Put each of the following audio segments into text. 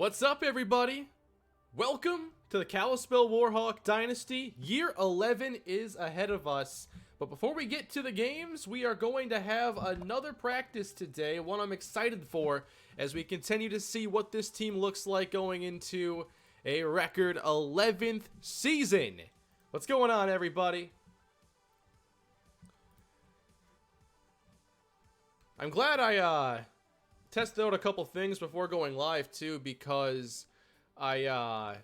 What's up, everybody? Welcome to the Kalispell Warhawk Dynasty. Year 11 is ahead of us. But before we get to the games, we are going to have another practice today, one I'm excited for, as we continue to see what this team looks like going into a record 11th season. What's going on, everybody? I'm glad I tested out a couple things before going live, too, because I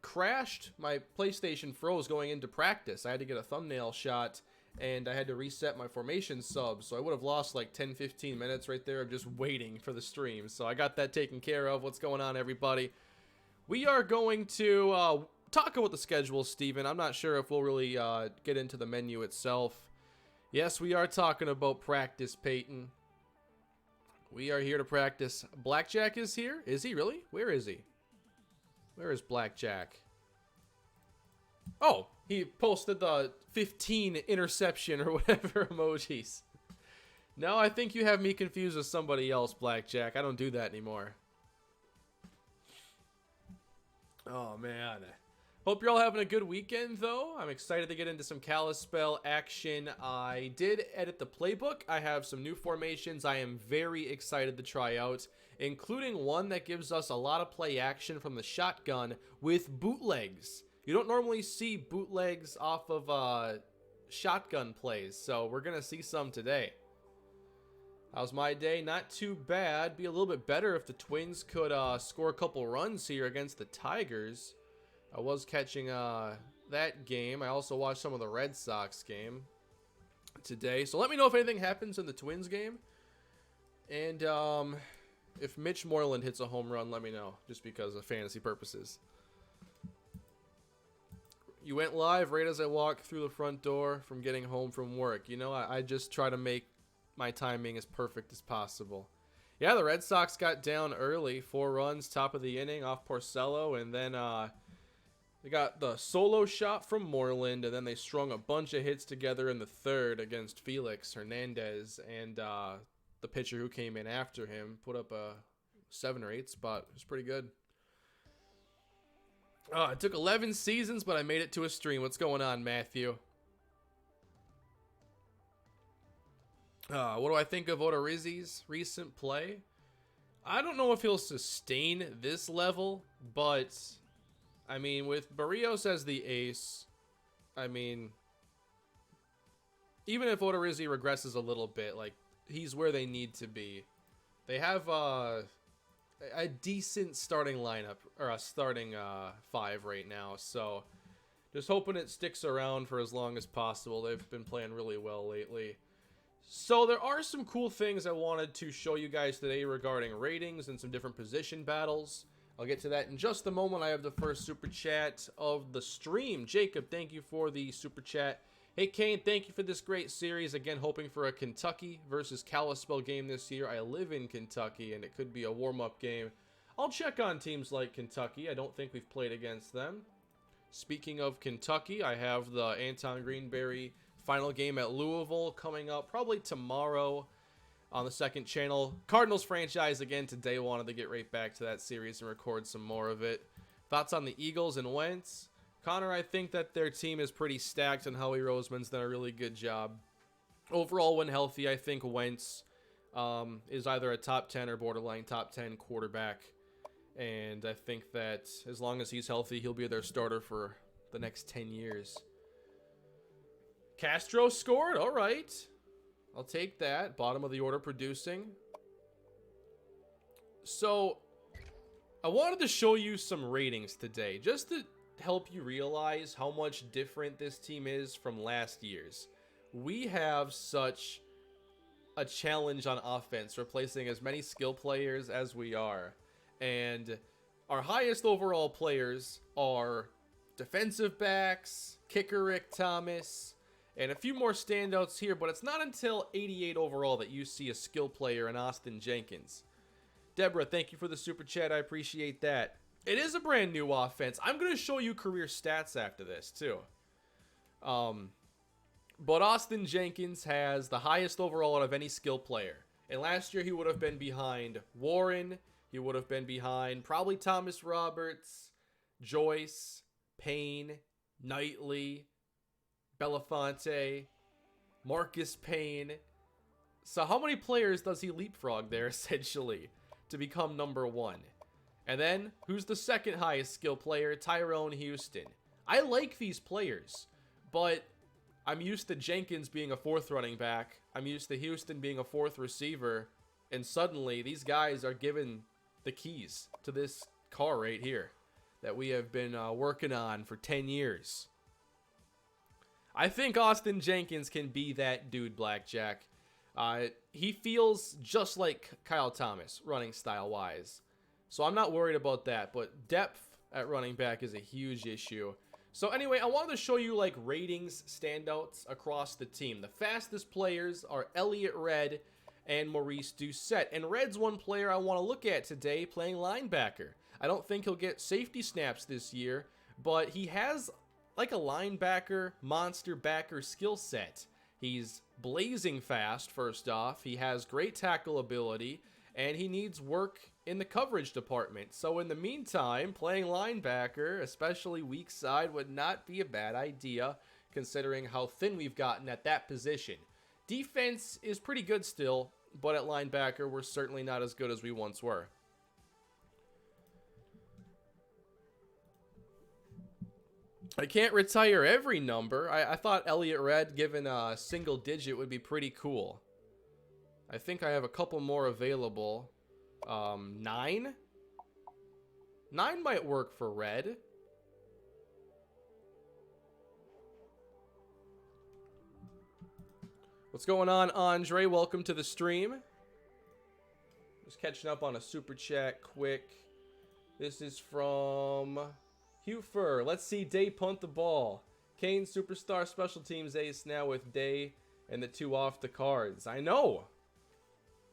crashed. My PlayStation froze going into practice. I had to get a thumbnail shot, and I had to reset my formation sub, so I would have lost like 10-15 minutes right there of just waiting for the stream. So I got that taken care of. What's going on, everybody? We are going to talk about the schedule, Steven. I'm not sure if we'll really get into the menu itself. Yes, we are talking about practice, Peyton. We are here to practice. Blackjack is here? Is he really? Where is he? Where is Blackjack? Oh, he posted the 15 interception or whatever emojis. No, I think you have me confused with somebody else, Blackjack. I don't do that anymore. Oh, man. Hope you're all having a good weekend, though. I'm excited to get into some Kalispell action. I did edit the playbook. I have some new formations I am very excited to try out, including one that gives us a lot of play action from the shotgun with bootlegs. You don't normally see bootlegs off of shotgun plays, so we're going to see some today. How's my day? Not too bad. Be a little bit better if the Twins could score a couple runs here against the Tigers. I was catching that game. I also watched some of the Red Sox game today. So let me know if anything happens in the Twins game. And if Mitch Moreland hits a home run, let me know. Just because of fantasy purposes. You went live right as I walked through the front door from getting home from work. You know, I just try to make my timing as perfect as possible. Yeah, the Red Sox got down early. 4 runs, top of the inning off Porcello. And then they got the solo shot from Moreland, and then they strung a bunch of hits together in the third against Felix Hernandez, and the pitcher who came in after him put up a 7 or 8 spot. It was pretty good. It took 11 seasons, but I made it to a stream. What's going on, Matthew? What do I think of Odorizzi's recent play? I don't know if he'll sustain this level, but I mean, with Barrios as the ace, I mean, even if Odorizzi regresses a little bit, like, he's where they need to be. They have a decent starting lineup, or a starting 5 right now, so just hoping it sticks around for as long as possible. They've been playing really well lately. So there are some cool things I wanted to show you guys today regarding ratings and some different position battles. I'll get to that in just a moment. I have the first super chat of the stream. Jacob, thank you for the super chat. Hey, Kane, thank you for this great series. Again, hoping for a Kentucky versus Kalispell game this year. I live in Kentucky, and it could be a warm-up game. I'll check on teams like Kentucky. I don't think we've played against them. Speaking of Kentucky, I have the Anton Greenberry final game at Louisville coming up probably tomorrow on the second channel. Cardinals franchise again today. Wanted to get right back to that series and record some more of it. Thoughts on the Eagles and Wentz? Connor, I think that their team is pretty stacked, and Howie Roseman's done a really good job. Overall, when healthy, I think Wentz is either a top 10 or borderline top 10 quarterback. And I think that as long as he's healthy, he'll be their starter for the next 10 years. Castro scored? All right. I'll take that. Bottom of the order producing. So, I wanted to show you some ratings today, just to help you realize how much different this team is from last year's. We have such a challenge on offense, replacing as many skill players as we are. And our highest overall players are defensive backs, kicker Rick Thomas, and a few more standouts here, but it's not until 88 overall that you see a skill player in Austin Jenkins. Deborah, thank you for the super chat. I appreciate that. It is a brand new offense. I'm going to show you career stats after this, too. But Austin Jenkins has the highest overall out of any skill player. And last year he would have been behind Warren. he would have been behind. Probably Thomas Roberts, Joyce, Payne, Knightley, Belafonte, Marcus Payne. So how many players does he leapfrog there, essentially, to become number 1? And then, who's the second highest skill player? Tyrone Houston. I like these players, but I'm used to Jenkins being a 4th running back. I'm used to Houston being a 4th receiver. And suddenly, these guys are given the keys to this car right here that we have been working on for 10 years. I think Austin Jenkins can be that dude, Blackjack. He feels just like Kyle Thomas, running style-wise. So I'm not worried about that, but depth at running back is a huge issue. So anyway, I wanted to show you like ratings standouts across the team. The fastest players are Elliott Red and Maurice Doucette. And Red's one player I want to look at today playing linebacker. I don't think he'll get safety snaps this year, but he has like a linebacker, monster backer skill set. He's blazing fast, first off. He has great tackle ability, and he needs work in the coverage department. So in the meantime, playing linebacker, especially weak side, would not be a bad idea, considering how thin we've gotten at that position. Defense is pretty good still, but at linebacker, we're certainly not as good as we once were. I can't retire every number. I thought Elliott Red, given a single digit, would be pretty cool. I think I have a couple more available. 9? 9 might work for Red. What's going on, Andre? Welcome to the stream. Just catching up on a super chat quick. This is from Hufer. Let's see Day punt the ball. Kane superstar special teams ace now with Day and the 2 off the cards. I know.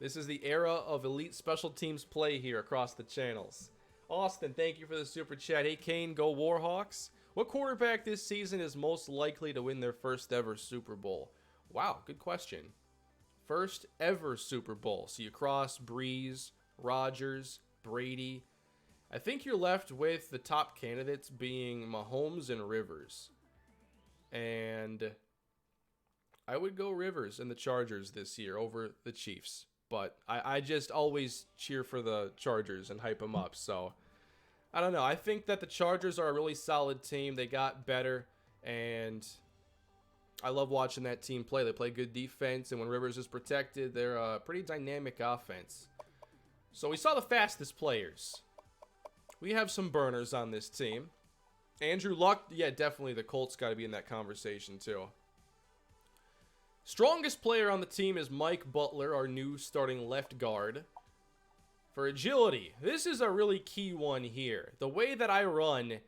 This is the era of elite special teams play here across the channels. Austin, thank you for the super chat. Hey, Kane, go Warhawks. What quarterback this season is most likely to win their first ever Super Bowl? Wow, good question. First ever Super Bowl. So you cross Breeze, Rodgers, Brady. I think you're left with the top candidates being Mahomes and Rivers. And I would go Rivers and the Chargers this year over the Chiefs. But I just always cheer for the Chargers and hype them up. So, I don't know. I think that the Chargers are a really solid team. They got better. And I love watching that team play. They play good defense. And when Rivers is protected, they're a pretty dynamic offense. So, we saw the fastest players. We have some burners on this team. Andrew Luck, yeah, definitely the Colts got to be in that conversation too. Strongest player on the team is Mike Butler, our new starting left guard. For agility, this is a really key one here. The way that I run,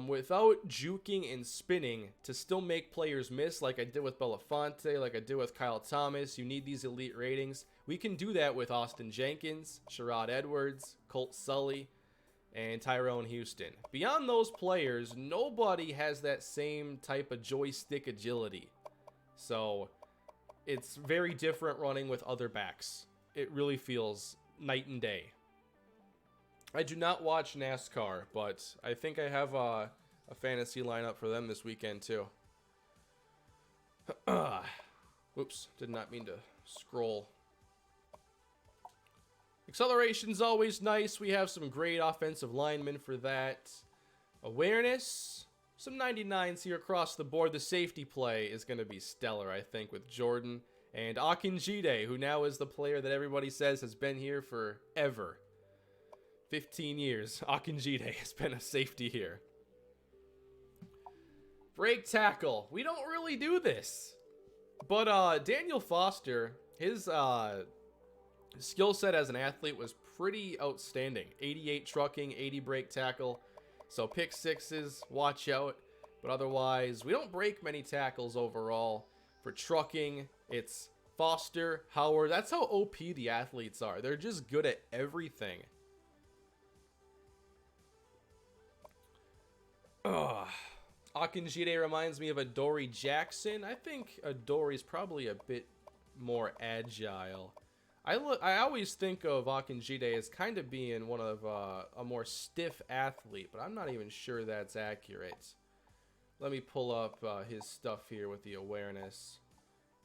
without juking and spinning to still make players miss, like I did with Belafonte, like I did with Kyle Thomas, you need these elite ratings. We can do that with Austin Jenkins, Sherrod Edwards, Colt Sully, and Tyrone Houston. Beyond those players, nobody has that same type of joystick agility. So, it's very different running with other backs. It really feels night and day. I do not watch NASCAR, but I think I have a fantasy lineup for them this weekend too. Whoops, did not mean to scroll. Acceleration's always nice. We have some great offensive linemen for that. Awareness, some 99s here across the board. The safety play is going to be stellar, I think, with Jordan and Akinjide, who now is the player that everybody says has been here forever. 15 years. Akinjide has been a safety here. Break tackle. We don't really do this. But Daniel Foster, his skill set as an athlete was pretty outstanding. 88 trucking, 80 break tackle. So pick sixes, watch out. But otherwise, we don't break many tackles overall. For trucking, it's Foster, Howard. That's how OP the athletes are. They're just good at everything. Akinjide reminds me of Adoree Jackson. I think Adoree's probably a bit more agile. I always think of Akinjide as kind of being one of a more stiff athlete, but I'm not even sure that's accurate. Let me pull up his stuff here with the awareness.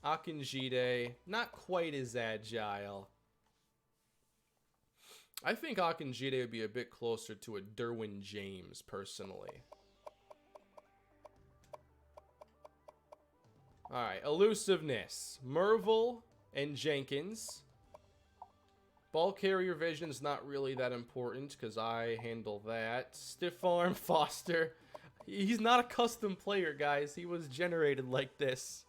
Akinjide, not quite as agile. I think Akinjide would be a bit closer to a Derwin James, personally. Alright, elusiveness. Merville and Jenkins. Ball carrier vision is not really that important because I handle that. Stiff arm, Foster. He's not a custom player, guys. He was generated like this.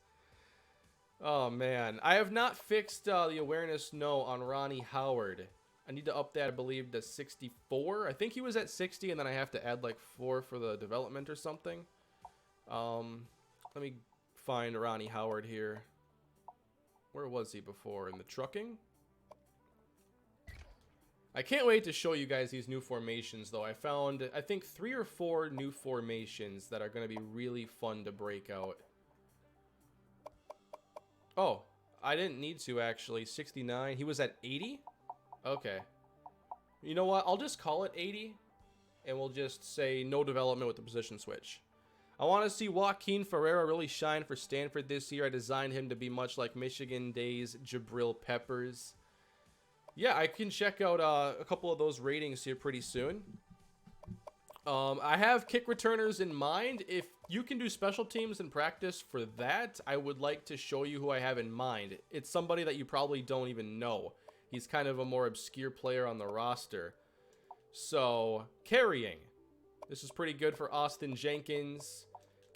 Oh, man. I have not fixed the awareness no on Ronnie Howard. I need to up that, I believe, to 64. I think he was at 60, and then I have to add like 4 for the development or something. Let me find Ronnie Howard here. Where was he before? In the trucking? I can't wait to show you guys these new formations, though. I found, I think, 3 or 4 new formations that are going to be really fun to break out. Oh, I didn't need to, actually. 69. He was at 80? Okay. You know what? I'll just call it 80, and we'll just say no development with the position switch. I want to see Joaquin Ferreira really shine for Stanford this year. I designed him to be much like Michigan Days Jabril Peppers. Yeah, I can check out a couple of those ratings here pretty soon. I have kick returners in mind. If you can do special teams in practice for that, I would like to show you who I have in mind. It's somebody that you probably don't even know. He's kind of a more obscure player on the roster. So, carrying. This is pretty good for Austin Jenkins.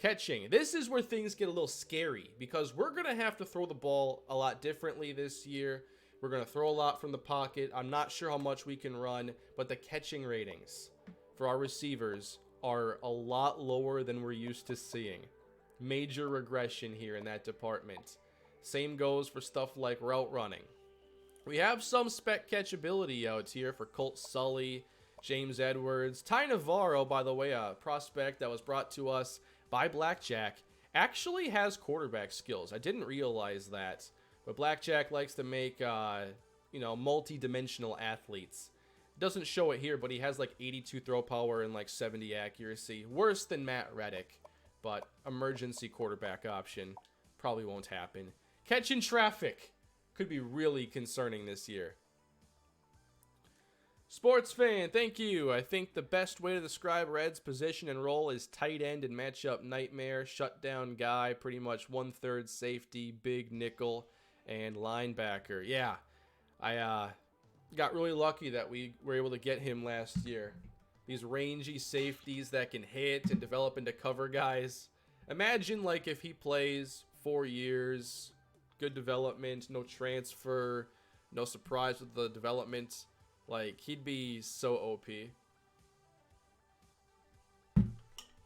Catching. This is where things get a little scary because we're going to have to throw the ball a lot differently this year. We're going to throw a lot from the pocket. I'm not sure how much we can run, but the catching ratings for our receivers are a lot lower than we're used to seeing. Major regression here in that department. Same goes for stuff like route running. We have some spec catchability out here for Colt Sully, James Edwards. Ty Navarro, by the way, a prospect that was brought to us by Blackjack, actually has quarterback skills. I didn't realize that. But Blackjack likes to make, multi-dimensional athletes. Doesn't show it here, but he has like 82 throw power and like 70 accuracy. Worse than Matt Reddick, but emergency quarterback option. Probably won't happen. Catching traffic could be really concerning this year. Sports fan, thank you. I think the best way to describe Red's position and role is tight end and matchup nightmare, shutdown guy, pretty much 1/3 safety, big nickel, and linebacker. Yeah, I got really lucky that we were able to get him last year. These rangy safeties that can hit and develop into cover guys. Imagine like if he plays 4 years, good development, no transfer, no surprise with the development. Like, he'd be so OP.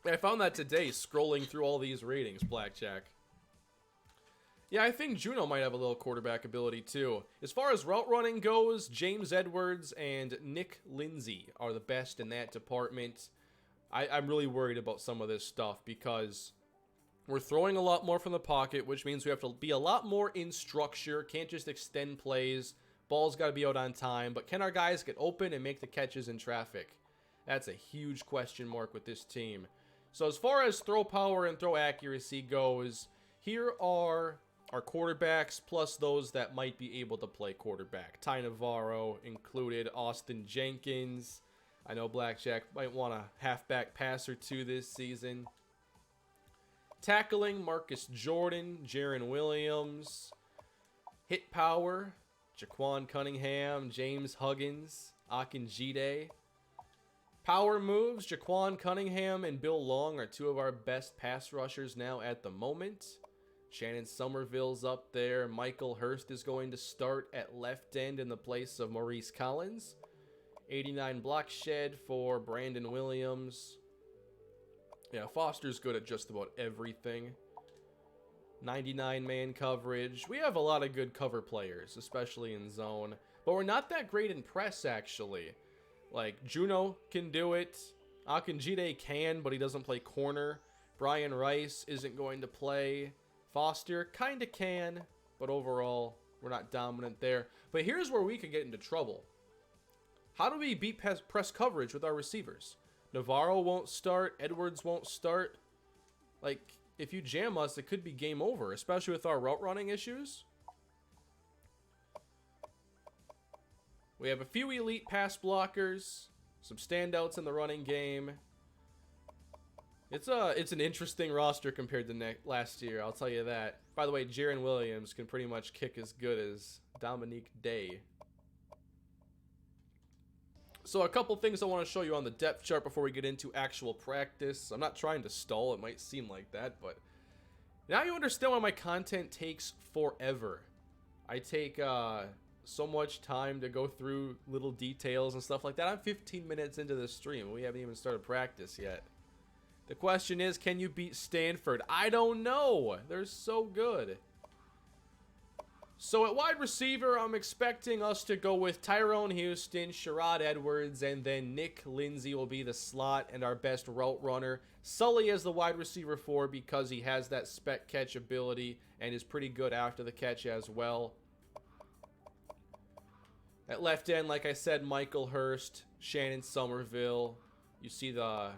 I found that today, scrolling through all these ratings, Blackjack. Yeah, I think Juno might have a little quarterback ability, too. As far as route running goes, James Edwards and Nick Lindsay are the best in that department. I'm really worried about some of this stuff because we're throwing a lot more from the pocket, which means we have to be a lot more in structure. Can't just extend plays. Ball's got to be out on time, but can our guys get open and make the catches in traffic? That's a huge question mark with this team. So as far as throw power and throw accuracy goes, here are our quarterbacks plus those that might be able to play quarterback. Ty Navarro included, Austin Jenkins. I know Blackjack might want a halfback pass or two this season. Tackling, Marcus Jordan, Jaron Williams. Hit power, Jaquan Cunningham, James Huggins, Akinjide. Power moves, Jaquan Cunningham and Bill Long are two of our best pass rushers now at the moment. Shannon Somerville's up there. Michael Hurst is going to start at left end in the place of Maurice Collins. 89 block shed for Brandon Williams. Yeah, Foster's good at just about everything. 99 man coverage. We have a lot of good cover players, especially in zone. But we're not that great in press, actually. Like, Juno can do it. Akinjide can, but he doesn't play corner. Brian Rice isn't going to play. Foster kind of can, but overall, We're not dominant there. But here's where we could get into trouble. How do we beat press coverage with our receivers? Navarro won't start. Edwards won't start. Like, if you jam us, it could be game over, especially with our route running issues. We have a few elite pass blockers, some standouts in the running game. It's an interesting roster compared to last year, I'll tell you that. By the way, Jaron Williams can pretty much kick as good as Dominique Day. So a couple things I want to show you on the depth chart before we get into actual practice. I'm not trying to stall, it might seem like that, but now you understand why my content takes forever. I take so much time to go through little details and stuff like that. I'm 15 minutes into the stream. We haven't even started practice yet. The question is, can you beat Stanford? I don't know. They're so good. So at wide receiver, I'm expecting us to go with Tyrone Houston, Sherrod Edwards, and then Nick Lindsay will be the slot and our best route runner. Sully as the wide receiver 4 because he has that spec catch ability and is pretty good after the catch as well. At left end, like I said, Michael Hurst, Shannon Somerville. You see the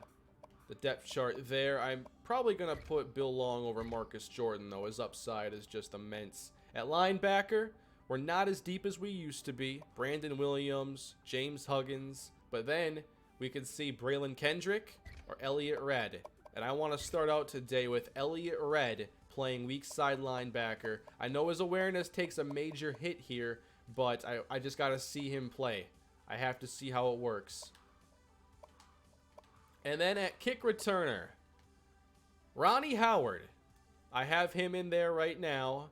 depth chart there. I'm probably going to put Bill Long over Marcus Jordan, though. His upside is just immense. At linebacker, we're not as deep as we used to be. Brandon Williams, James Huggins. But then we could see Braylon Kendrick or Elliott Red. And I want to start out today with Elliott Red playing weak side linebacker. I know his awareness takes a major hit here, but I just got to see him play. I have to see how it works. And then at kick returner, Ronnie Howard. I have him in there right now.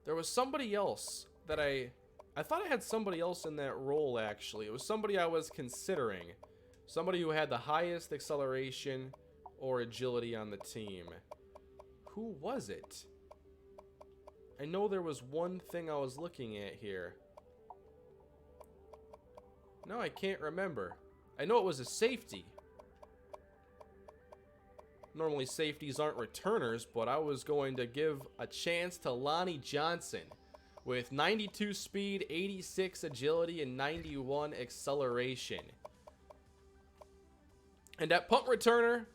There was somebody else that I thought I had somebody else in that role, actually. It was somebody I was considering. Somebody who had the highest acceleration or agility on the team. Who was it? I know there was one thing I was looking at here. No, I can't remember. I know it was a safety. Normally safeties aren't returners, but I was going to give a chance to Lonnie Johnson with 92 speed, 86 agility, and 91 acceleration. And at punt returner,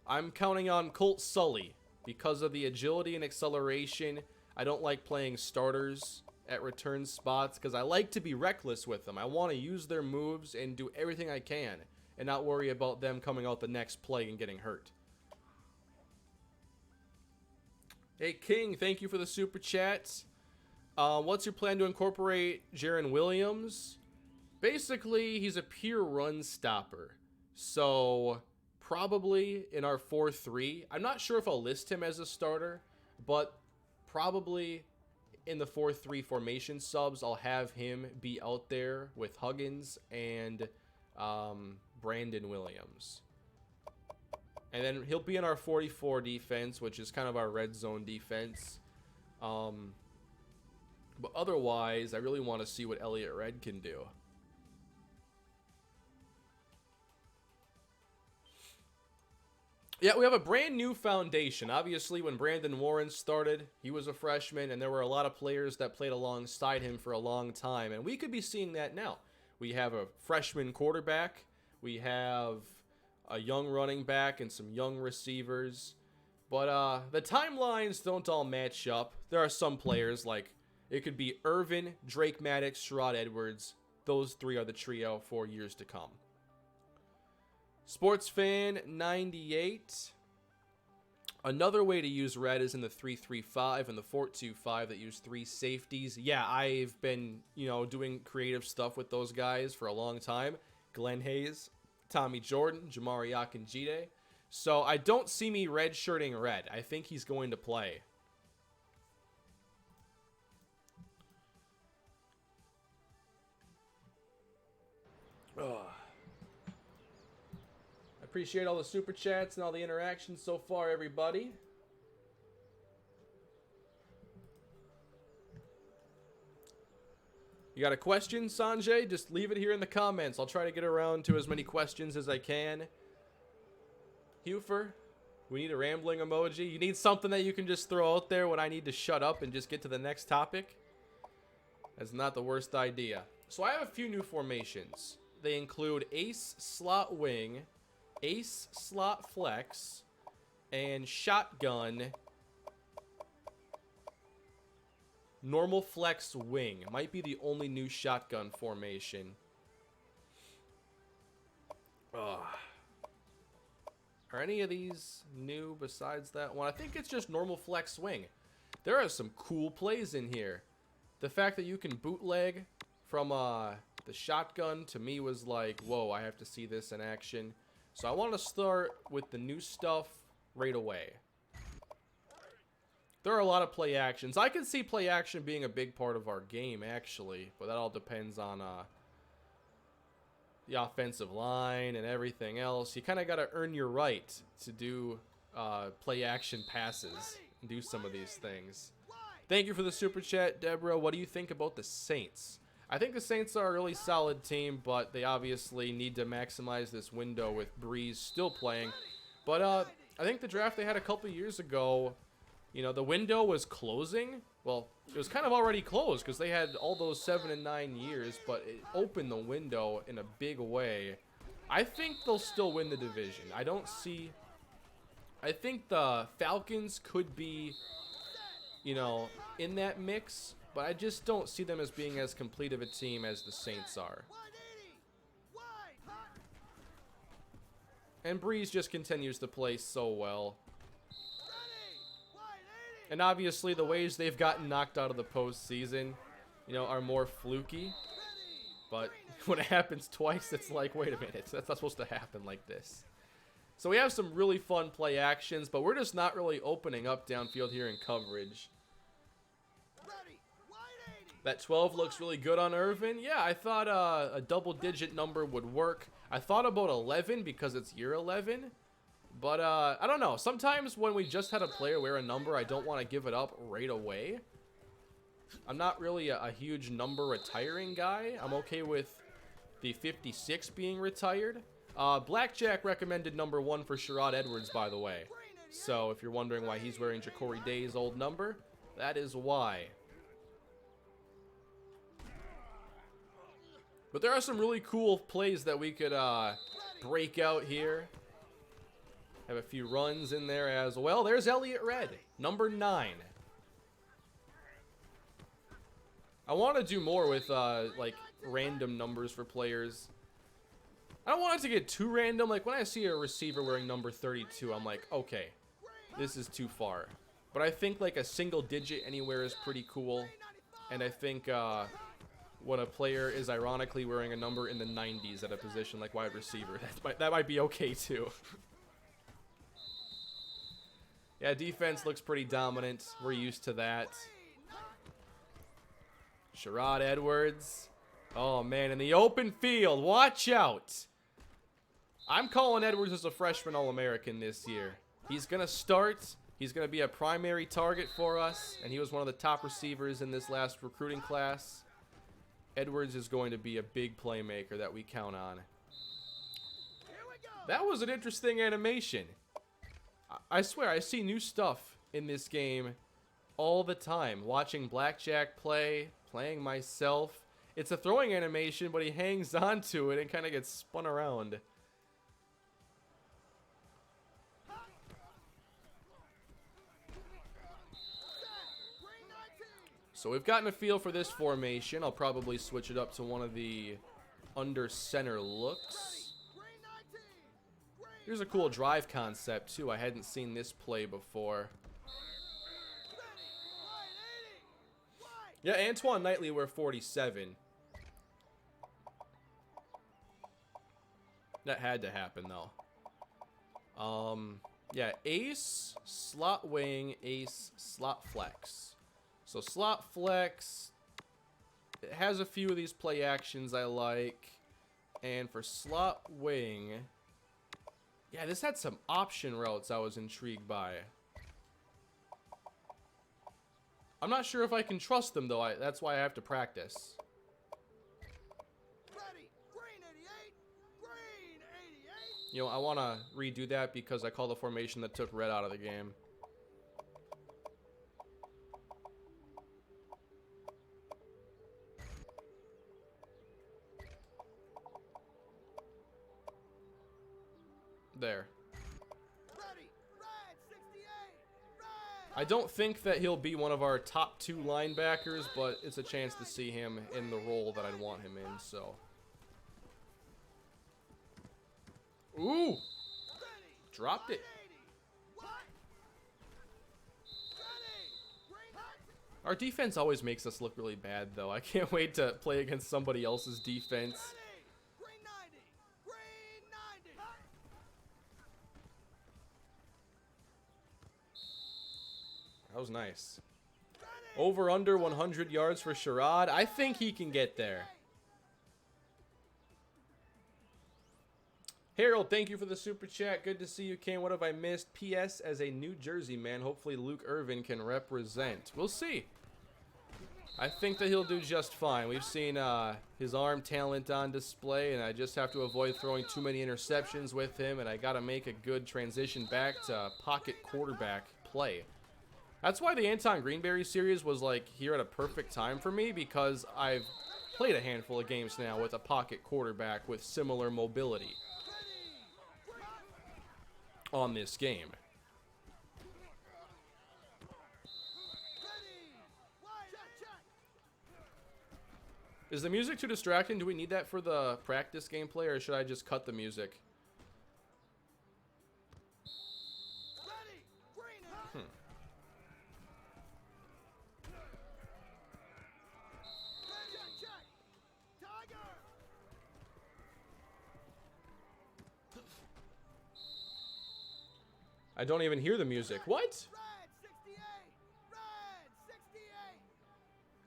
I'm counting on Colt Sully because of the agility and acceleration. I don't like playing starters at return spots because I like to be reckless with them. I want to use their moves and do everything I can and not worry about them coming out the next play and getting hurt. Hey, King, thank you for the super chat. What's your plan to incorporate Jaron Williams? Basically, he's a pure run stopper. So, probably in our 4-3. I'm not sure if I'll list him as a starter, but probably in the 4-3 formation subs, I'll have him be out there with Huggins and Brandon Williams. And then he'll be in our 44 defense, which is kind of our red zone defense. But otherwise, I really want to see what Elliott Red can do. Yeah, we have a brand new foundation. Obviously, when Brandon Warren started, he was a freshman, and there were a lot of players that played alongside him for a long time. And we could be seeing that now. We have a freshman quarterback. We have a young running back and some young receivers. But the timelines don't all match up. There are some players, like it could be Irvin, Drake Maddox, Sherrod Edwards. Those three are the trio for years to come. Sportsfan 98. Another way to use red is in the 3-3-5 and the 4-2-5 that use 3 safeties. Yeah, I've been, doing creative stuff with those guys for a long time. Glenn Hayes, Tommy Jordan, Jamari Akinjide. So I don't see me redshirting Red. I think he's going to play. I appreciate all the super chats and all the interactions so far, everybody. You got a question, Sanjay? Just leave it here in the comments. I'll try to get around to as many questions as I can. Hufer, we need a rambling emoji. You need something that you can just throw out there when I need to shut up and just get to the next topic. That's not the worst idea. So I have a few new formations. They include ace slot wing, ace slot flex, and shotgun normal flex wing. Might be the only new shotgun formation. Ugh. Are any of these new besides that one? I think it's just normal flex wing. There are some cool plays in here. The fact that you can bootleg from the shotgun to me was like, whoa, I have to see this in action. So I want to start with the new stuff right away. There are a lot of play actions. I can see play action being a big part of our game, actually. But that all depends on the offensive line and everything else. You kind of got to earn your right to do play action passes and do some of these things. Thank you for the super chat, Deborah. What do you think about the Saints? I think the Saints are a really solid team, but they obviously need to maximize this window with Breeze still playing. But I think the draft they had a couple years ago, you know, the window was closing. Well, it was kind of already closed because they had all those 7 and 9 years, but it opened the window in a big way. I think they'll still win the division. I think the Falcons could be, you know, in that mix, but I just don't see them as being as complete of a team as the Saints are. And Breeze just continues to play so well. And obviously the ways they've gotten knocked out of the postseason, you know, are more fluky. But when it happens twice, it's like, wait a minute, that's not supposed to happen like this. So we have some really fun play actions, but we're just not really opening up downfield here in coverage. That 12 looks really good on Irvin. Yeah, I thought a double-digit number would work. I thought about 11 because it's year 11. But I don't know. Sometimes when we just had a player wear a number, I don't want to give it up right away. I'm not really a huge number retiring guy. I'm okay with the 56 being retired. Blackjack recommended number 1 for Sherrod Edwards, by the way. So if you're wondering why he's wearing Ja'Cory Day's old number, that is why. But there are some really cool plays that we could break out here. Have a few runs in there as well. There's Elliott Red, number 9. I want to do more with like random numbers for players. I don't want it to get too random. Like when I see a receiver wearing number 32, I'm like, okay, this is too far. But I think like a single digit anywhere is pretty cool. And I think when a player is ironically wearing a number in the 90s at a position like wide receiver, that might be okay too. Yeah, defense looks pretty dominant. We're used to that. Sherrod Edwards. Oh, man, in the open field. Watch out. I'm calling Edwards as a freshman All-American this year. He's going to start. He's going to be a primary target for us, and he was one of the top receivers in this last recruiting class. Edwards is going to be a big playmaker that we count on. That was an interesting animation. I swear, I see new stuff in this game all the time. Watching Blackjack play, playing myself. It's a throwing animation, but he hangs on to it and kind of gets spun around. So we've gotten a feel for this formation. I'll probably switch it up to one of the under center looks. Here's a cool drive concept, too. I hadn't seen this play before. Yeah, Antoine Knightley, we're 47. That had to happen, though. Yeah, ace, slot wing, ace, slot flex. So slot flex, it has a few of these play actions I like. And for slot wing... yeah, this had some option routes I was intrigued by. I'm not sure if I can trust them, though. That's why I have to practice. Ready. Green 88. Green 88. You know, I want to redo that because I call the formation that took red out of the game. there. Ready. Red 68. Red. I don't think that he'll be one of our top 2 linebackers, but it's a chance to see him in the role that I'd want him in, so. Ooh! Ready. Dropped it. 180. What? Ready. Green hot. Our defense always makes us look really bad, though. I can't wait to play against somebody else's defense. Ready. Green 90. Green 90. That was nice. Ready. Over under 100 yards for Sherrod. I think he can get there. Harold, thank you for the super chat. Good to see you, Kane. What have I missed? P.S. As a New Jersey man, hopefully Luke Irvin can represent. We'll see. I think that he'll do just fine. We've seen his arm talent on display, and I just have to avoid throwing too many interceptions with him, and I got to make a good transition back to pocket quarterback play. That's why the Anton Greenberry series was like here at a perfect time for me, because I've played a handful of games now with a pocket quarterback with similar mobility on this game. Is the music too distracting? Do we need that for the practice gameplay, or should I just cut the music? I don't even hear the music. What? Red 68. Red 68.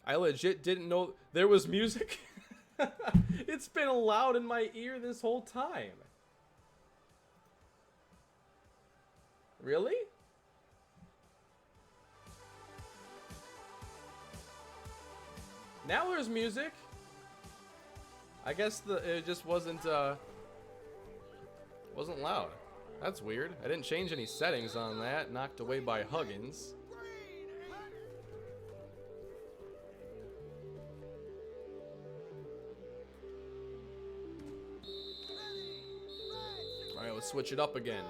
I legit didn't know there was music. It's been loud in my ear this whole time. Really? Now there's music. I guess it just wasn't loud. That's weird. I didn't change any settings on that. Knocked away by Huggins. Alright, let's switch it up again.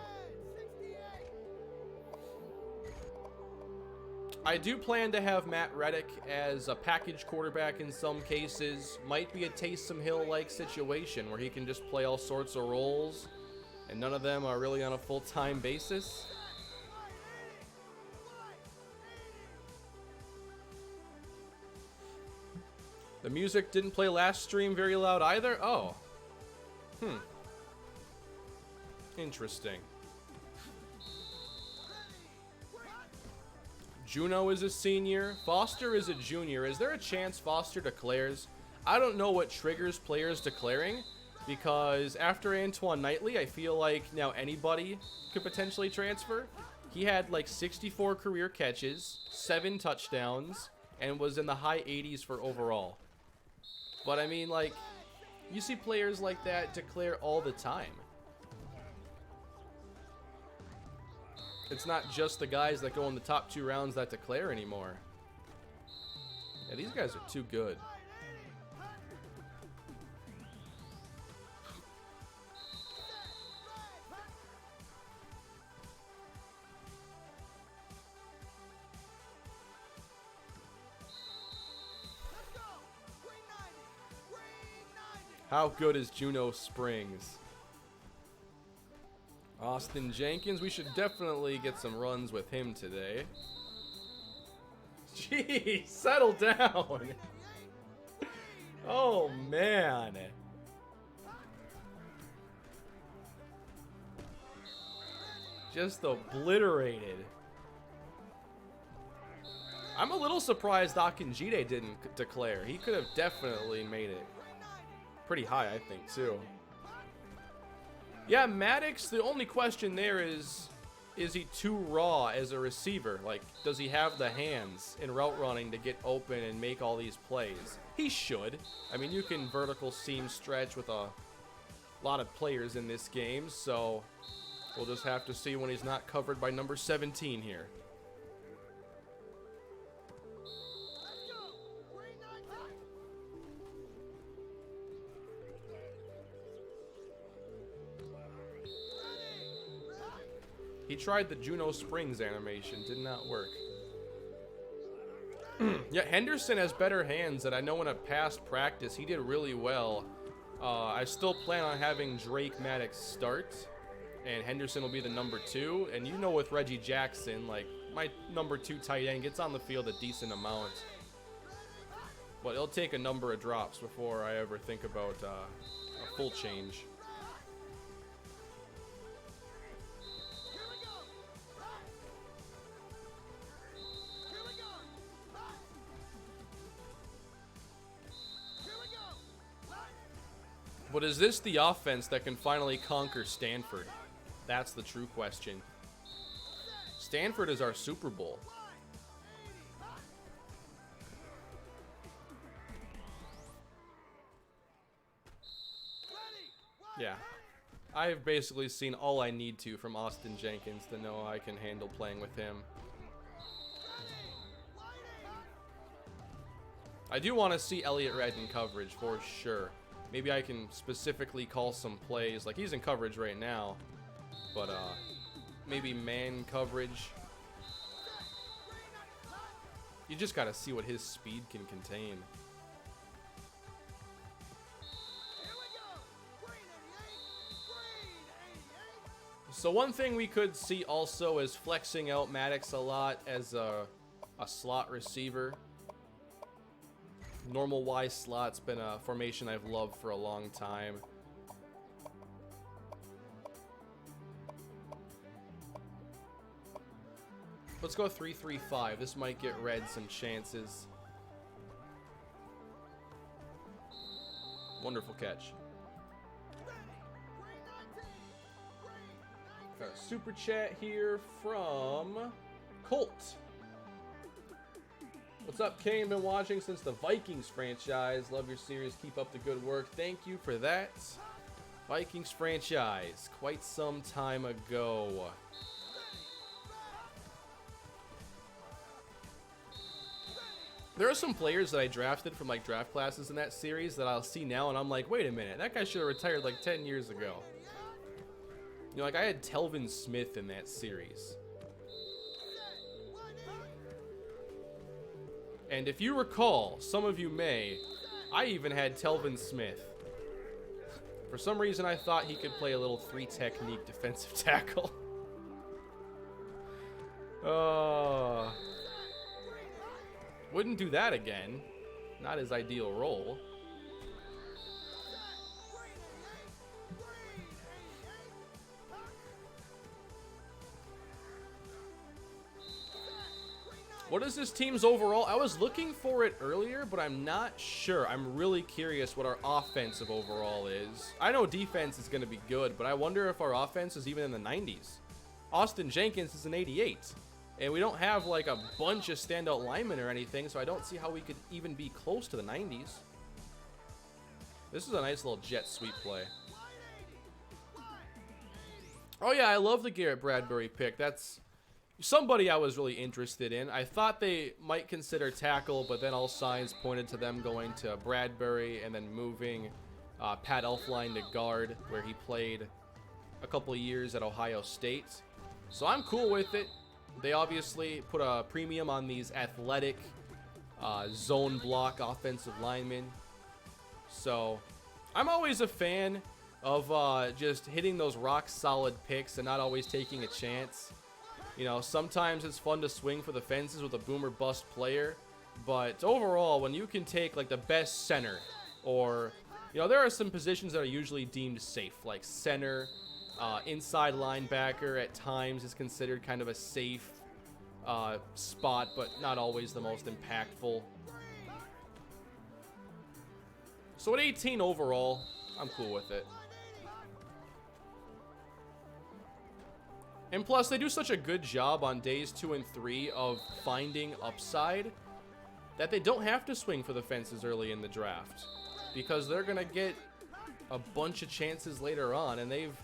I do plan to have Matt Reddick as a package quarterback in some cases. Might be a Taysom Hill-like situation where he can just play all sorts of roles, and none of them are really on a full-time basis. The music didn't play last stream very loud either? Oh. Interesting. Juno is a senior. Foster is a junior. Is there a chance Foster declares? I don't know what triggers players declaring, because after Antoine Knightley, I feel like now anybody could potentially transfer. He had like 64 career catches, 7 touchdowns, and was in the high 80s for overall. But I mean, like, you see players like that declare all the time. It's not just the guys that go in the top 2 rounds that declare anymore. Yeah, these guys are too good. How good is Juno Springs? Austin Jenkins, we should definitely get some runs with him today. Jeez, settle down. Oh, man. Just obliterated. I'm a little surprised Akinjide didn't declare. He could have definitely made it pretty high, I think, too. Yeah, Maddox, the only question there is he too raw as a receiver? Like, does he have the hands in route running to get open and make all these plays? He should. I mean, you can vertical seam stretch with a lot of players in this game, so we'll just have to see when he's not covered by number 17 here. He tried the Juno Springs animation. Did not work. Yeah, Henderson has better hands, and I know in a past practice he did really well. I still plan on having Drake Maddox start, and Henderson will be the number 2. And you know, with Reggie Jackson, like, my number 2 tight end gets on the field a decent amount. But it'll take a number of drops before I ever think about a full change. But is this the offense that can finally conquer Stanford? That's the true question. Stanford is our Super Bowl. Yeah. I have basically seen all I need to from Austin Jenkins to know I can handle playing with him. I do want to see Elliott Red in coverage for sure. Maybe I can specifically call some plays. Like, he's in coverage right now. But, maybe man coverage. You just gotta see what his speed can contain. So one thing we could see also is flexing out Maddox a lot as a slot receiver. Normal Y slot's been a formation I've loved for a long time. Let's go 3-3-5. This might get Red some chances. Wonderful catch. Got a super chat here from Colt. What's up, Kane? Been watching since the Vikings franchise. Love your series. Keep up the good work. Thank you for that. Vikings franchise. Quite some time ago. There are some players that I drafted from like draft classes in that series that I'll see now and I'm like, wait a minute, that guy should have retired like 10 years ago. You know, like I had Telvin Smith in that series. And if you recall, some of you may, I even had Telvin Smith. For some reason, I thought he could play a little 3-technique defensive tackle. Wouldn't do that again. Not his ideal role. What is this team's overall? I was looking for it earlier, but I'm not sure. I'm really curious what our offensive overall is. I know defense is going to be good, but I wonder if our offense is even in the 90s. Austin Jenkins is an 88, and we don't have like a bunch of standout linemen or anything, so I don't see how we could even be close to the 90s. This is a nice little jet sweep play. Oh yeah, I love the Garrett Bradbury pick. That's somebody I was really interested in. I thought they might consider tackle, but then all signs pointed to them going to Bradbury and then moving Pat Elflein to guard, where he played a couple of years at Ohio State. So I'm cool with it. They obviously put a premium on these athletic zone block offensive linemen. So I'm always a fan of just hitting those rock solid picks and not always taking a chance. You know, sometimes it's fun to swing for the fences with a boom or bust player, but overall, when you can take like the best center, or, you know, there are some positions that are usually deemed safe, like center, inside linebacker at times is considered kind of a safe spot, but not always the most impactful. So at 18 overall, I'm cool with it. And plus, they do such a good job on days 2 and 3 of finding upside that they don't have to swing for the fences early in the draft, because they're going to get a bunch of chances later on, and they've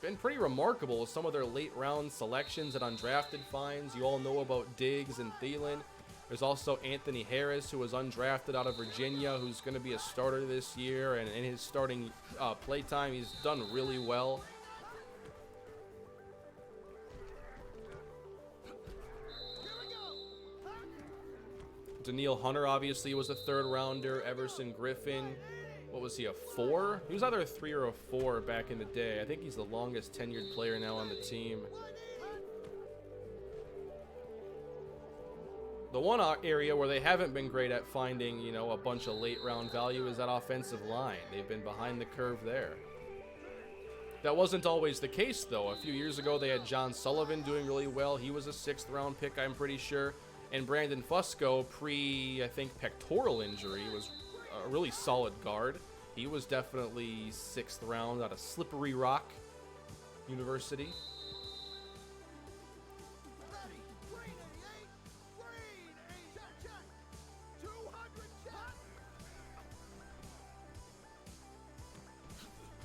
been pretty remarkable with some of their late round selections and undrafted finds. You all know about Diggs and Thielen. There's also Anthony Harris, who was undrafted out of Virginia, who's going to be a starter this year, and in his starting play time, he's done really well. Daniil Hunter obviously was a 3rd rounder. Everson Griffin, what was he, a 4? He was either a 3 or a 4 back in the day. I think he's the longest tenured player now on the team. The one area where they haven't been great at finding, you know, a bunch of late round value is that offensive line. They've been behind the curve there. That wasn't always the case, though. A few years ago, they had John Sullivan doing really well. He was a 6th round pick, I'm pretty sure. And Brandon Fusco, I think, pectoral injury, was a really solid guard. He was definitely 6th round out of Slippery Rock University.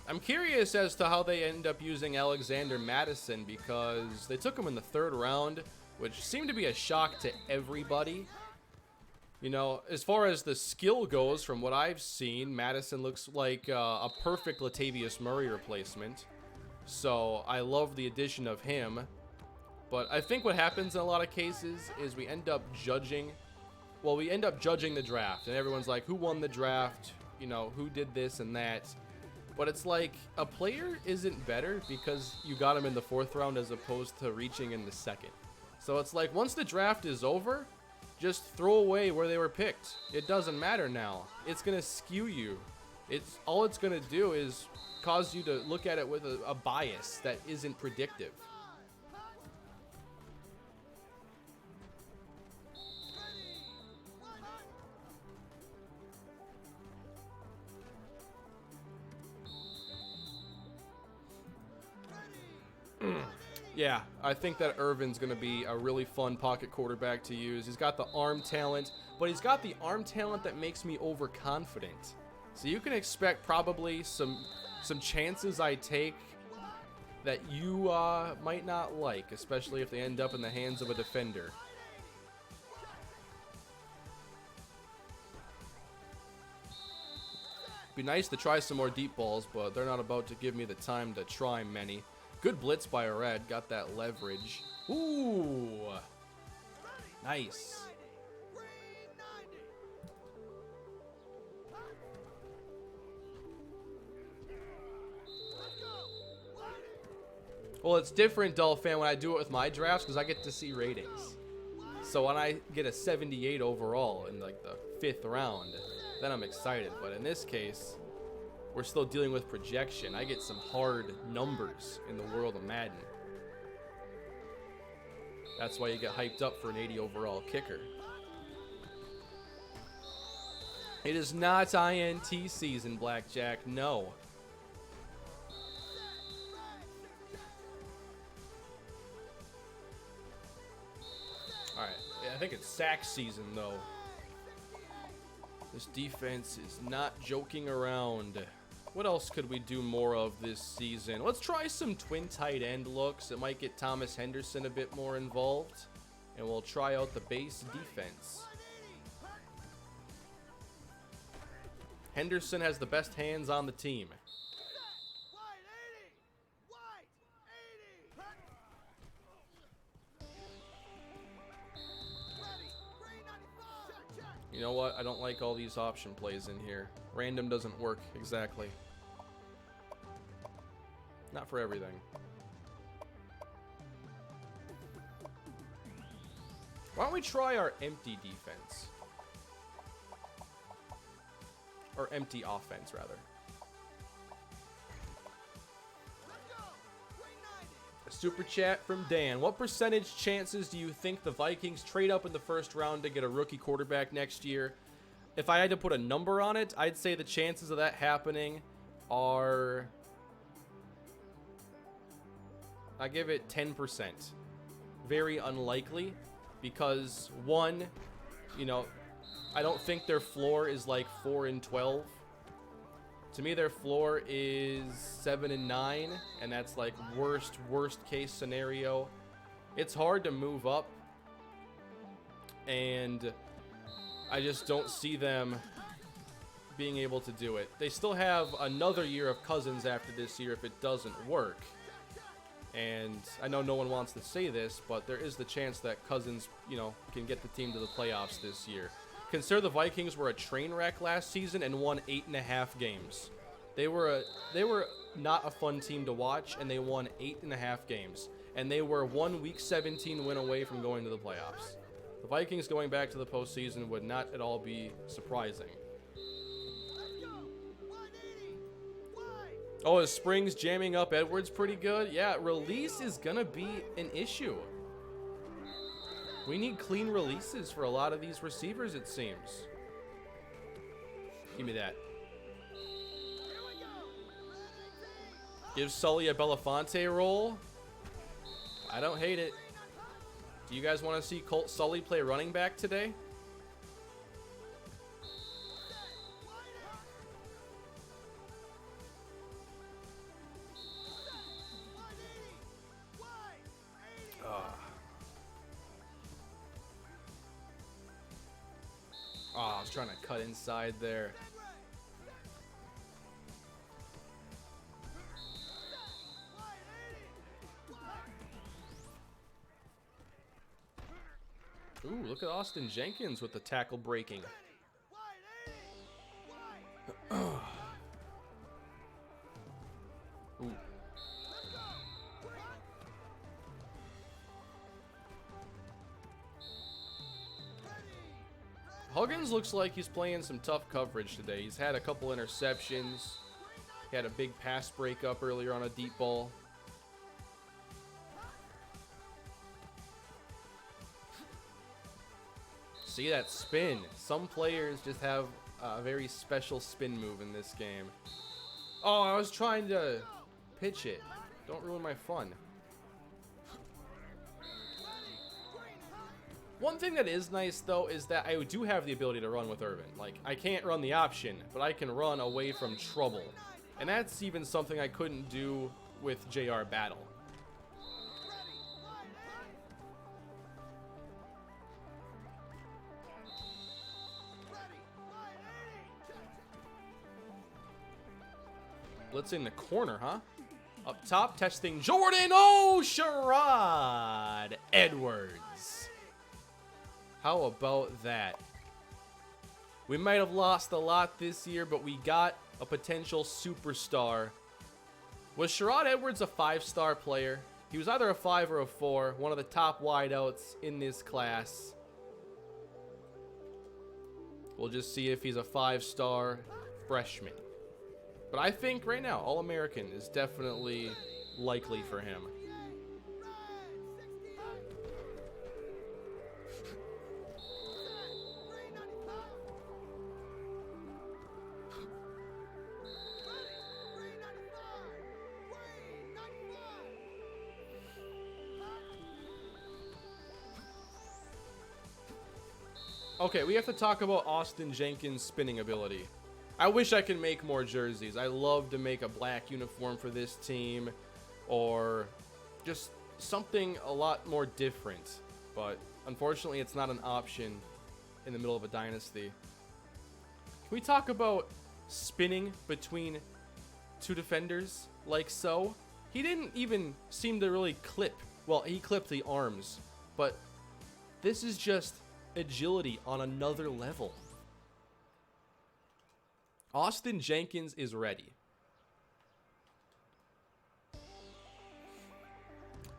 I'm curious as to how they end up using Alexander Madison, because they took him in the 3rd round, which seemed to be a shock to everybody. You know, as far as the skill goes, from what I've seen, Madison looks like a perfect Latavius Murray replacement. So I love the addition of him. But I think what happens in a lot of cases is we end up judging the draft. And everyone's like, who won the draft? You know, who did this and that? But it's like, a player isn't better because you got him in the 4th round as opposed to reaching in the 2nd. So it's like, once the draft is over, just throw away where they were picked. It doesn't matter now. It's going to skew you. All it's going to do is cause you to look at it with a bias that isn't predictive. Yeah, I think that Irvin's going to be a really fun pocket quarterback to use. He's got the arm talent, but he's got the arm talent that makes me overconfident. So you can expect probably some chances I take that you might not like, especially if they end up in the hands of a defender. Be nice to try some more deep balls, but they're not about to give me the time to try many. Good blitz by Red. Got that leverage. Ooh. Nice. Well, it's different, Dolphin, when I do it with my drafts because I get to see ratings. So when I get a 78 overall in like the 5th round, then I'm excited. But in this case, we're still dealing with projection. I get some hard numbers in the world of Madden. That's why you get hyped up for an 80 overall kicker. It is not INT season, Blackjack. No. Alright. Yeah, I think it's sack season, though. This defense is not joking around. What else could we do more of this season? Let's try some twin tight end looks. It might get Thomas Henderson a bit more involved. And we'll try out the base defense. Henderson has the best hands on the team. You know what? I don't like all these option plays in here. Random doesn't work exactly. Not for everything. Why don't we try our empty defense? Or empty offense, rather. A super chat from Dan. What percentage chances do you think the Vikings trade up in the 1st round to get a rookie quarterback next year? If I had to put a number on it, I'd say the chances of that happening are... I give it 10%. Very unlikely. Because, one, you know, I don't think their floor is like 4-12. To me, their floor is 7-9, and that's like worst case scenario. It's hard to move up, and I just don't see them being able to do it. They still have another year of Cousins after this year if it doesn't work. And I know no one wants to say this, but there is the chance that Cousins, you know, can get the team to the playoffs this year. Consider the Vikings were a train wreck last season and won 8.5 games. They were not a fun team to watch, and they won 8.5 games. And they were one Week 17 win away from going to the playoffs. The Vikings going back to the postseason would not at all be surprising. Oh, is Springs jamming up Edwards pretty good? Yeah, release is going to be an issue. We need clean releases for a lot of these receivers, it seems. Give me that. Give Sully a Belafonte role. I don't hate it. Do you guys want to see Colt Sully play running back today? Oh, I was trying to cut inside there. Ooh, look at Austin Jenkins with the tackle breaking. Ooh. Huggins looks like he's playing some tough coverage today. He's had a couple interceptions. He had a big pass breakup earlier on a deep ball. See that spin? Some players just have a very special spin move in this game. Oh, I was trying to pitch it. Don't ruin my fun. One thing that is nice, though, is that I do have the ability to run with Irvin. Like, I can't run the option, but I can run away from trouble. And that's even something I couldn't do with JR Battle. Blitz in the corner, huh? Up top, testing Jordan. Oh, Sherrod Edwards. How about that? We might have lost a lot this year, but we got a potential superstar. Was Sherrod Edwards a 5-star player? He was either a 5 or a 4, one of the top wideouts in this class. We'll just see if he's a 5-star freshman. But I think right now, All-American is definitely likely for him. Okay, we have to talk about Austin Jenkins' spinning ability. I wish I could make more jerseys. I love to make a black uniform for this team, or just something a lot more different. But unfortunately, it's not an option in the middle of a dynasty. Can we talk about spinning between two defenders like so? He didn't even seem to really clip. Well, he clipped the arms, but this is just agility on another level. Austin Jenkins is ready.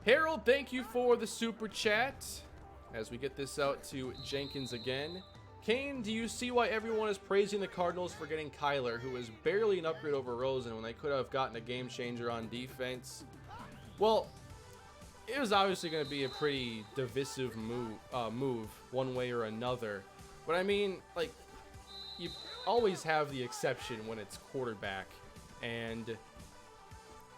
Harold, thank you for the super chat. As we get this out to Jenkins again. Kane, do you see why everyone is praising the Cardinals for getting Kyler, who is barely an upgrade over Rosen when they could have gotten a game changer on defense? Well, it was obviously going to be a pretty divisive move one way or another. But I mean, like, you always have the exception when it's quarterback. And,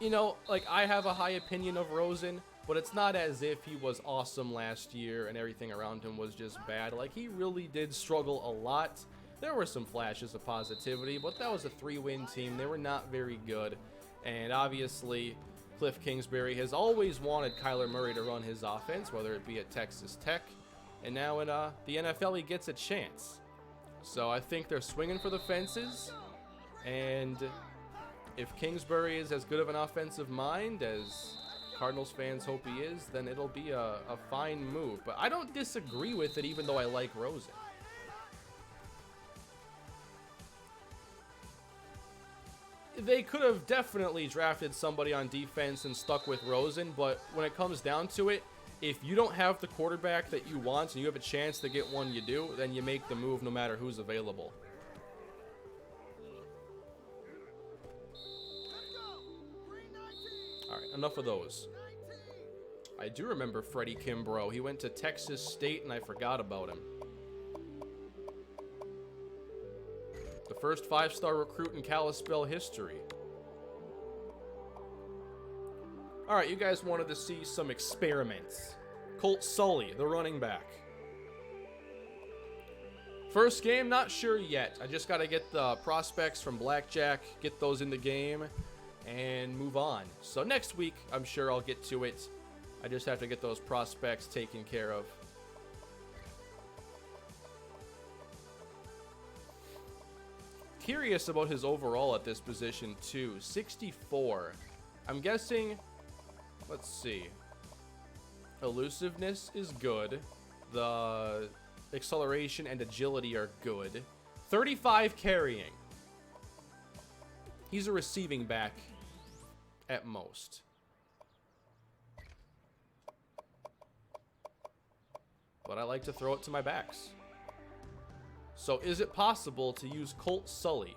you know, like, I have a high opinion of Rosen, but it's not as if he was awesome last year and everything around him was just bad. Like, he really did struggle a lot. There were some flashes of positivity, but that was a 3-win team. They were not very good. And obviously, Cliff Kingsbury has always wanted Kyler Murray to run his offense, whether it be at Texas Tech. And now in the NFL, he gets a chance. So I think they're swinging for the fences. And if Kingsbury is as good of an offensive mind as Cardinals fans hope he is, then it'll be a fine move. But I don't disagree with it, even though I like Rosen. they could have definitely drafted somebody on defense and stuck with Rosen, but when it comes down to it, if you don't have the quarterback that you want and you have a chance to get one you do, then you make the move no matter who's available. Alright, enough of those. I do remember Freddie Kimbrough. He went to Texas State and I forgot about him. The first 5-star recruit in Kalispell history. Alright, you guys wanted to see some experiments. Colt Sully, the running back. First game, not sure yet. I just got to get the prospects from Blackjack, get those in the game, and move on. So next week, I'm sure I'll get to it. I just have to get those prospects taken care of. Curious about his overall at this position too. 64. I'm guessing, let's see. Elusiveness is good. The acceleration and agility are good. 35 carrying. He's a receiving back at most. But I like to throw it to my backs. So is it possible to use Colt Sully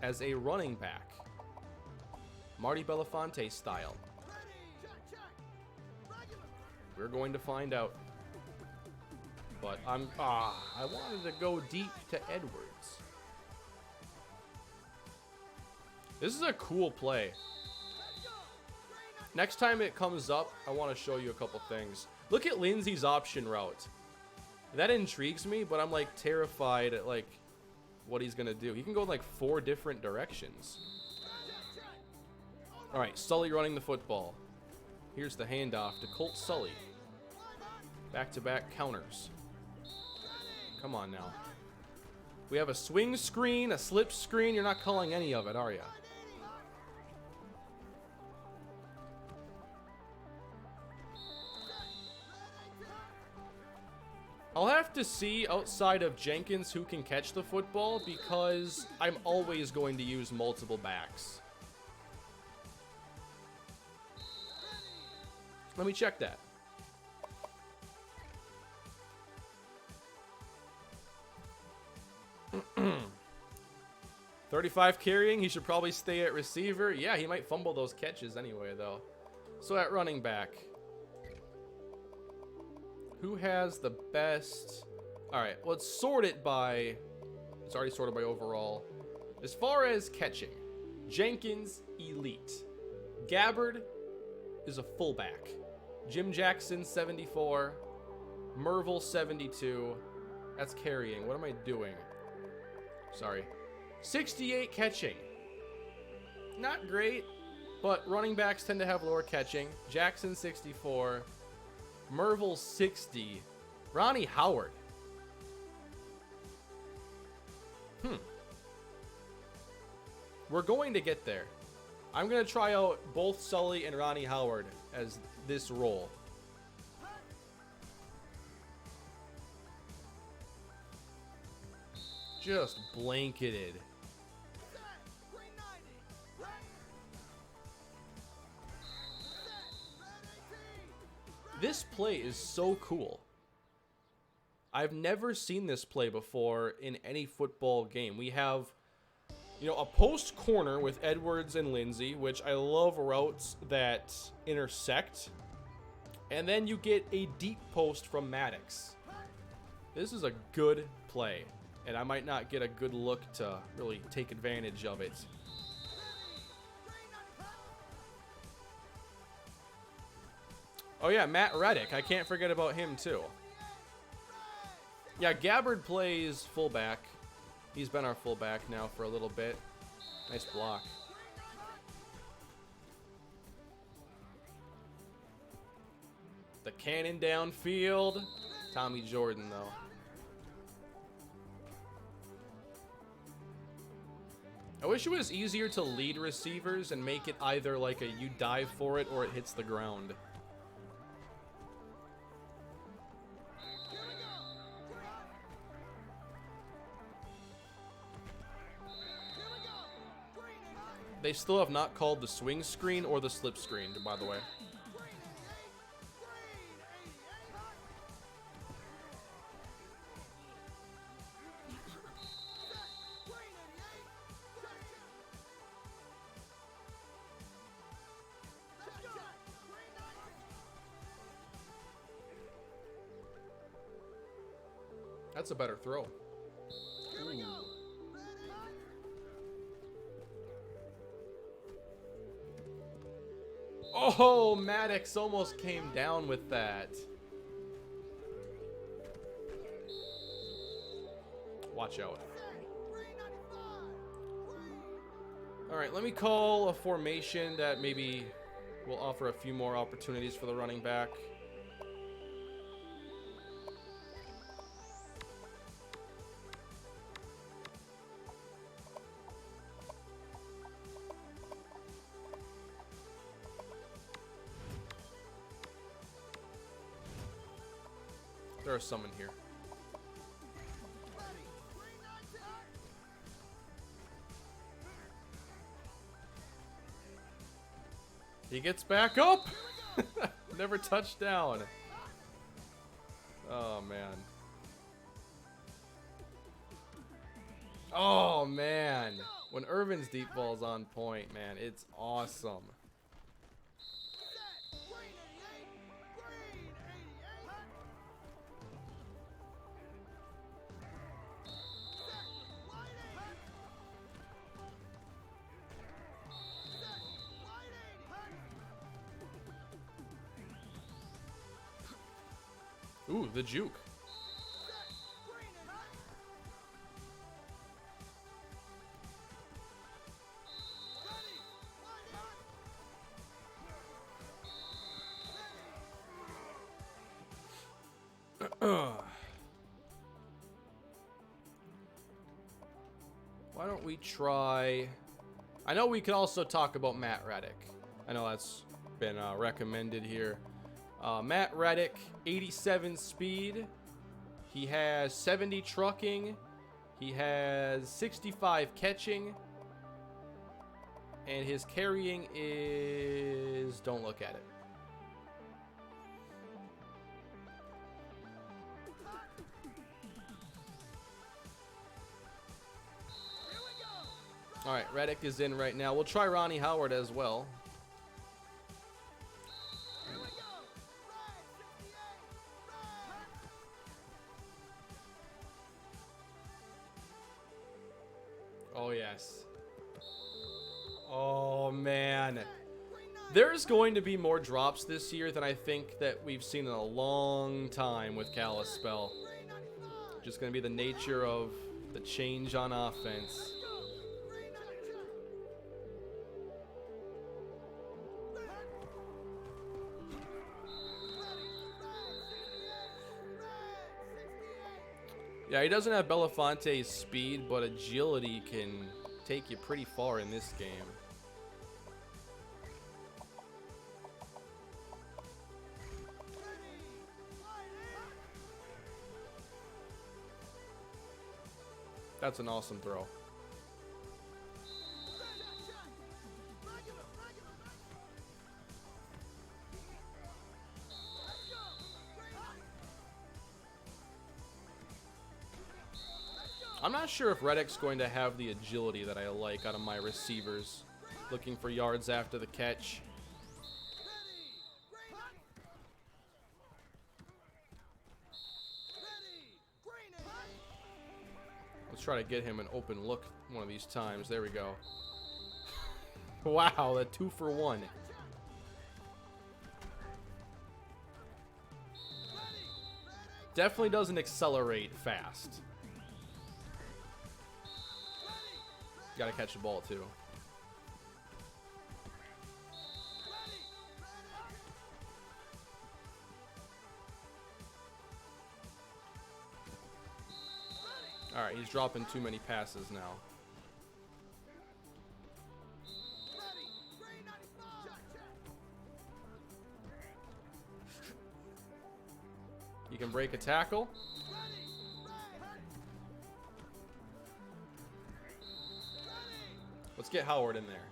as a running back? Marty Belafonte style. We're going to find out. But I wanted to go deep to Edwards. This is a cool play. Next time it comes up, I want to show you a couple things. Look at Lindsey's option route. That intrigues me, but I'm like terrified at like what he's gonna do. He can go in like 4 different directions. All right, Sully running the football. Here's the handoff to Colt Sully. Back-to-back counters. Come on now. We have a swing screen, a slip screen. You're not calling any of it, are you? I'll have to see outside of Jenkins who can catch the football because I'm always going to use multiple backs. Let me check that. $35 carrying. He should probably stay at receiver. Yeah, he might fumble those catches anyway, though. So at running back. Who has the best? All right, let's sort it by... It's already sorted by overall. As far as catching, Jenkins, elite. Gabbard is a fullback. Jim Jackson, 74. Merville, 72. That's carrying. What am I doing? Sorry. 68 catching. Not great, but running backs tend to have lower catching. Jackson, 64. Merville, 60. Ronnie Howard. We're going to get there. I'm going to try out both Sully and Ronnie Howard as this role. Just blanketed. This play is so cool. I've never seen this play before in any football game. We have, you know, a post corner with Edwards and Lindsey, which I love routes that intersect. And then you get a deep post from Maddox. This is a good play, and I might not get a good look to really take advantage of it. Oh yeah, Matt Reddick. I can't forget about him too. Yeah, Gabbard plays fullback. He's been our fullback now for a little bit. Nice block. The cannon downfield. Tommy Jordan though. I wish it was easier to lead receivers and make it either like a you dive for it or it hits the ground. They still have not called the swing screen or the slip screen, by the way. That's a better throw. Ooh. Oh, Maddox almost came down with that. Watch out. All right, let me call a formation that maybe will offer a few more opportunities for the running back. There are some in here. He gets back up. Never touched down. Oh, man. Oh, man. When Irvin's deep ball's on point, man, it's awesome. Ooh, the juke. Why don't we try... I know we could also talk about Matt Reddick. I know that's been recommended here. Matt Reddick, 87 speed. He has 70 trucking. He has 65 catching. And his carrying is... Don't look at it. All right, Reddick is in right now. We'll try Ronnie Howard as well. Oh, yes. Oh, man. There's going to be more drops this year than I think that we've seen in a long time with Kalispell. Just going to be the nature of the change on offense. Yeah, he doesn't have Belafonte's speed, but agility can take you pretty far in this game. That's an awesome throw. I'm not sure if Reddick's going to have the agility that I like out of my receivers. Looking for yards after the catch. Let's try to get him an open look one of these times. There we go. Wow, that 2-for-1. Definitely doesn't accelerate fast. Gotta catch the ball too. Alright, he's dropping too many passes now. You can break a tackle. Let's get Howard in there.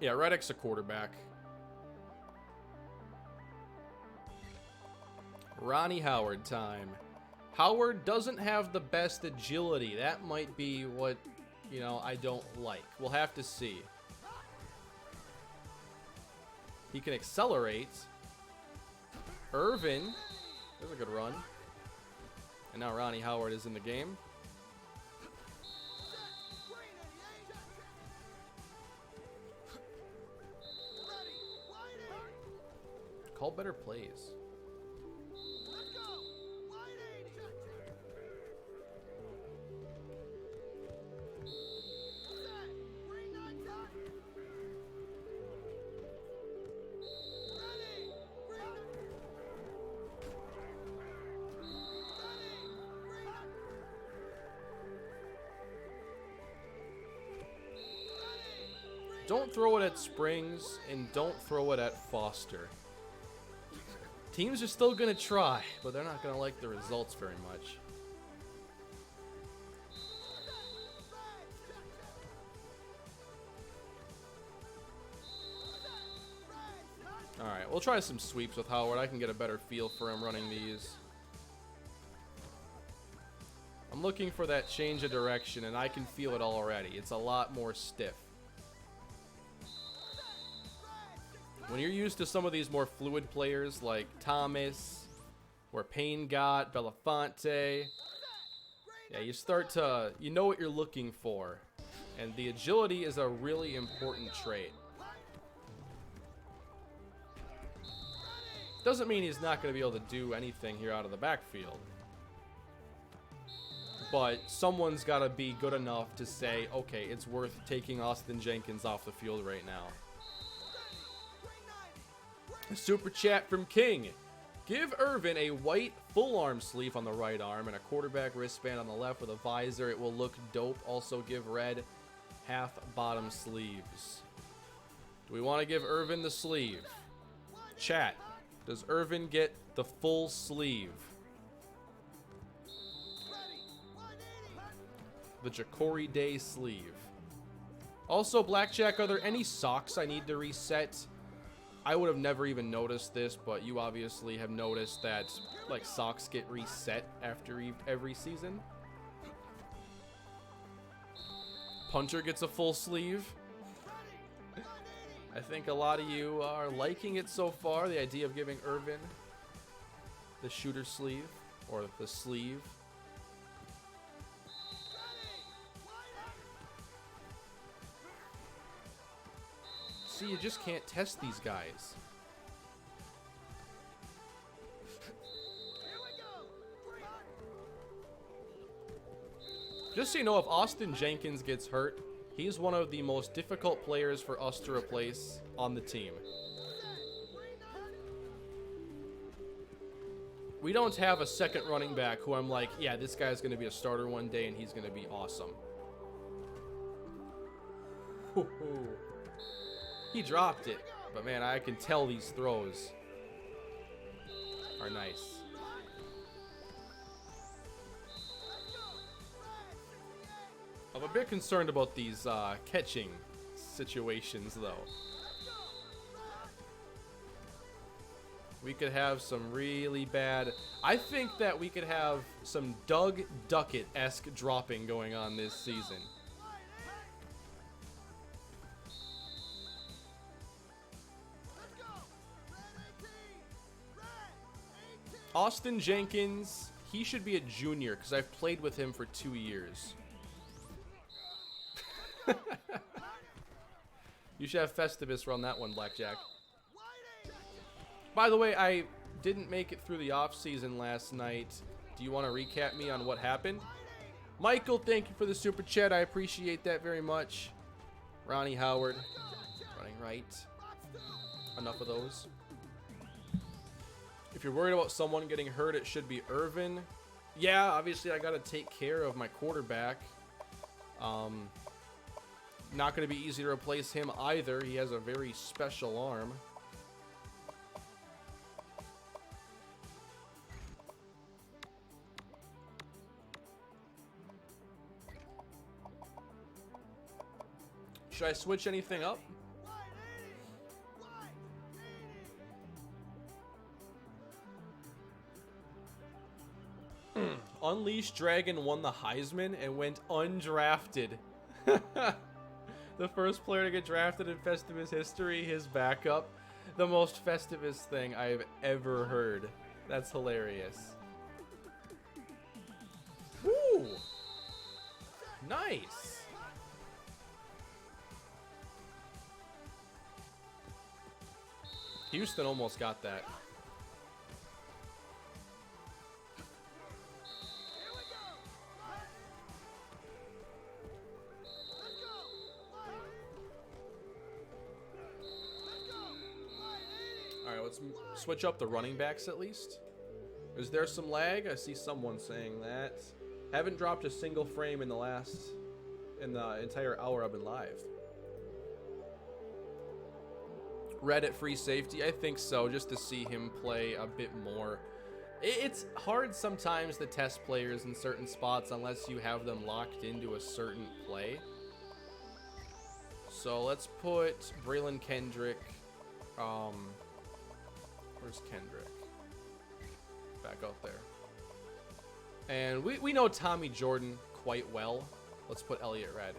Yeah, Reddick's a quarterback. Ronnie Howard time. Howard doesn't have the best agility. That might be what, you know, I don't like. We'll have to see. He can accelerate. Irvin. There's a good run. And now Ronnie Howard is in the game. Call better plays. Don't throw it at Springs, and don't throw it at Foster. Teams are still going to try, but they're not going to like the results very much. Alright, we'll try some sweeps with Howard. I can get a better feel for him running these. I'm looking for that change of direction, and I can feel it already. It's a lot more stiff. When you're used to some of these more fluid players like Thomas, or Payne got, Belafonte, yeah, you start to, you know what you're looking for. And the agility is a really important trait. Doesn't mean he's not going to be able to do anything here out of the backfield. But someone's got to be good enough to say, okay, it's worth taking Austin Jenkins off the field right now. Super chat from King. Give Irvin a white full arm sleeve on the right arm and a quarterback wristband on the left with a visor. It will look dope. Also give red half bottom sleeves. Do we want to give Irvin the sleeve? Chat. Does Irvin get the full sleeve? The Ja'Cory Day sleeve. Also, Blackjack, are there any socks I need to reset? I would have never even noticed this, but you obviously have noticed that, like, socks get reset after every season. Punter gets a full sleeve. I think a lot of you are liking it so far, the idea of giving Irvin the shooter sleeve, or the sleeve. See, you just can't test these guys. Just so you know, if Austin Jenkins gets hurt, he's one of the most difficult players for us to replace on the team. We don't have a second running back who I'm like, yeah, this guy's going to be a starter one day and he's going to be awesome. He dropped it, but man, I can tell these throws are nice. I'm a bit concerned about these catching situations, though. We could have some really bad... I think that we could have some Doug Duckett-esque dropping going on this season. Austin Jenkins, he should be a junior because I've played with him for 2 years. You should have Festivus run that one, Blackjack. By the way, I didn't make it through the off-season last night. Do you want to recap me on what happened? Michael, thank you for the super chat. I appreciate that very much. Ronnie Howard, running right. Enough of those. If you're worried about someone getting hurt, it should be Irvin. Yeah, obviously I got to take care of my quarterback. Not going to be easy to replace him either. He has a very special arm. Should I switch anything up? Unleashed Dragon won the Heisman and went undrafted. The first player to get drafted in Festivus history, his backup. The most Festivus thing I've ever heard. That's hilarious. Woo! Nice! Houston almost got that. Alright, let's switch up the running backs at least. Is there some lag? I see someone saying that. Haven't dropped a single frame in the entire hour I've been live. Red at free safety? I think so, just to see him play a bit more. It's hard sometimes to test players in certain spots unless you have them locked into a certain play. So let's put Braylon Kendrick. Where's Kendrick? Back out there. And we know Tommy Jordan quite well. Let's put Elliott Red.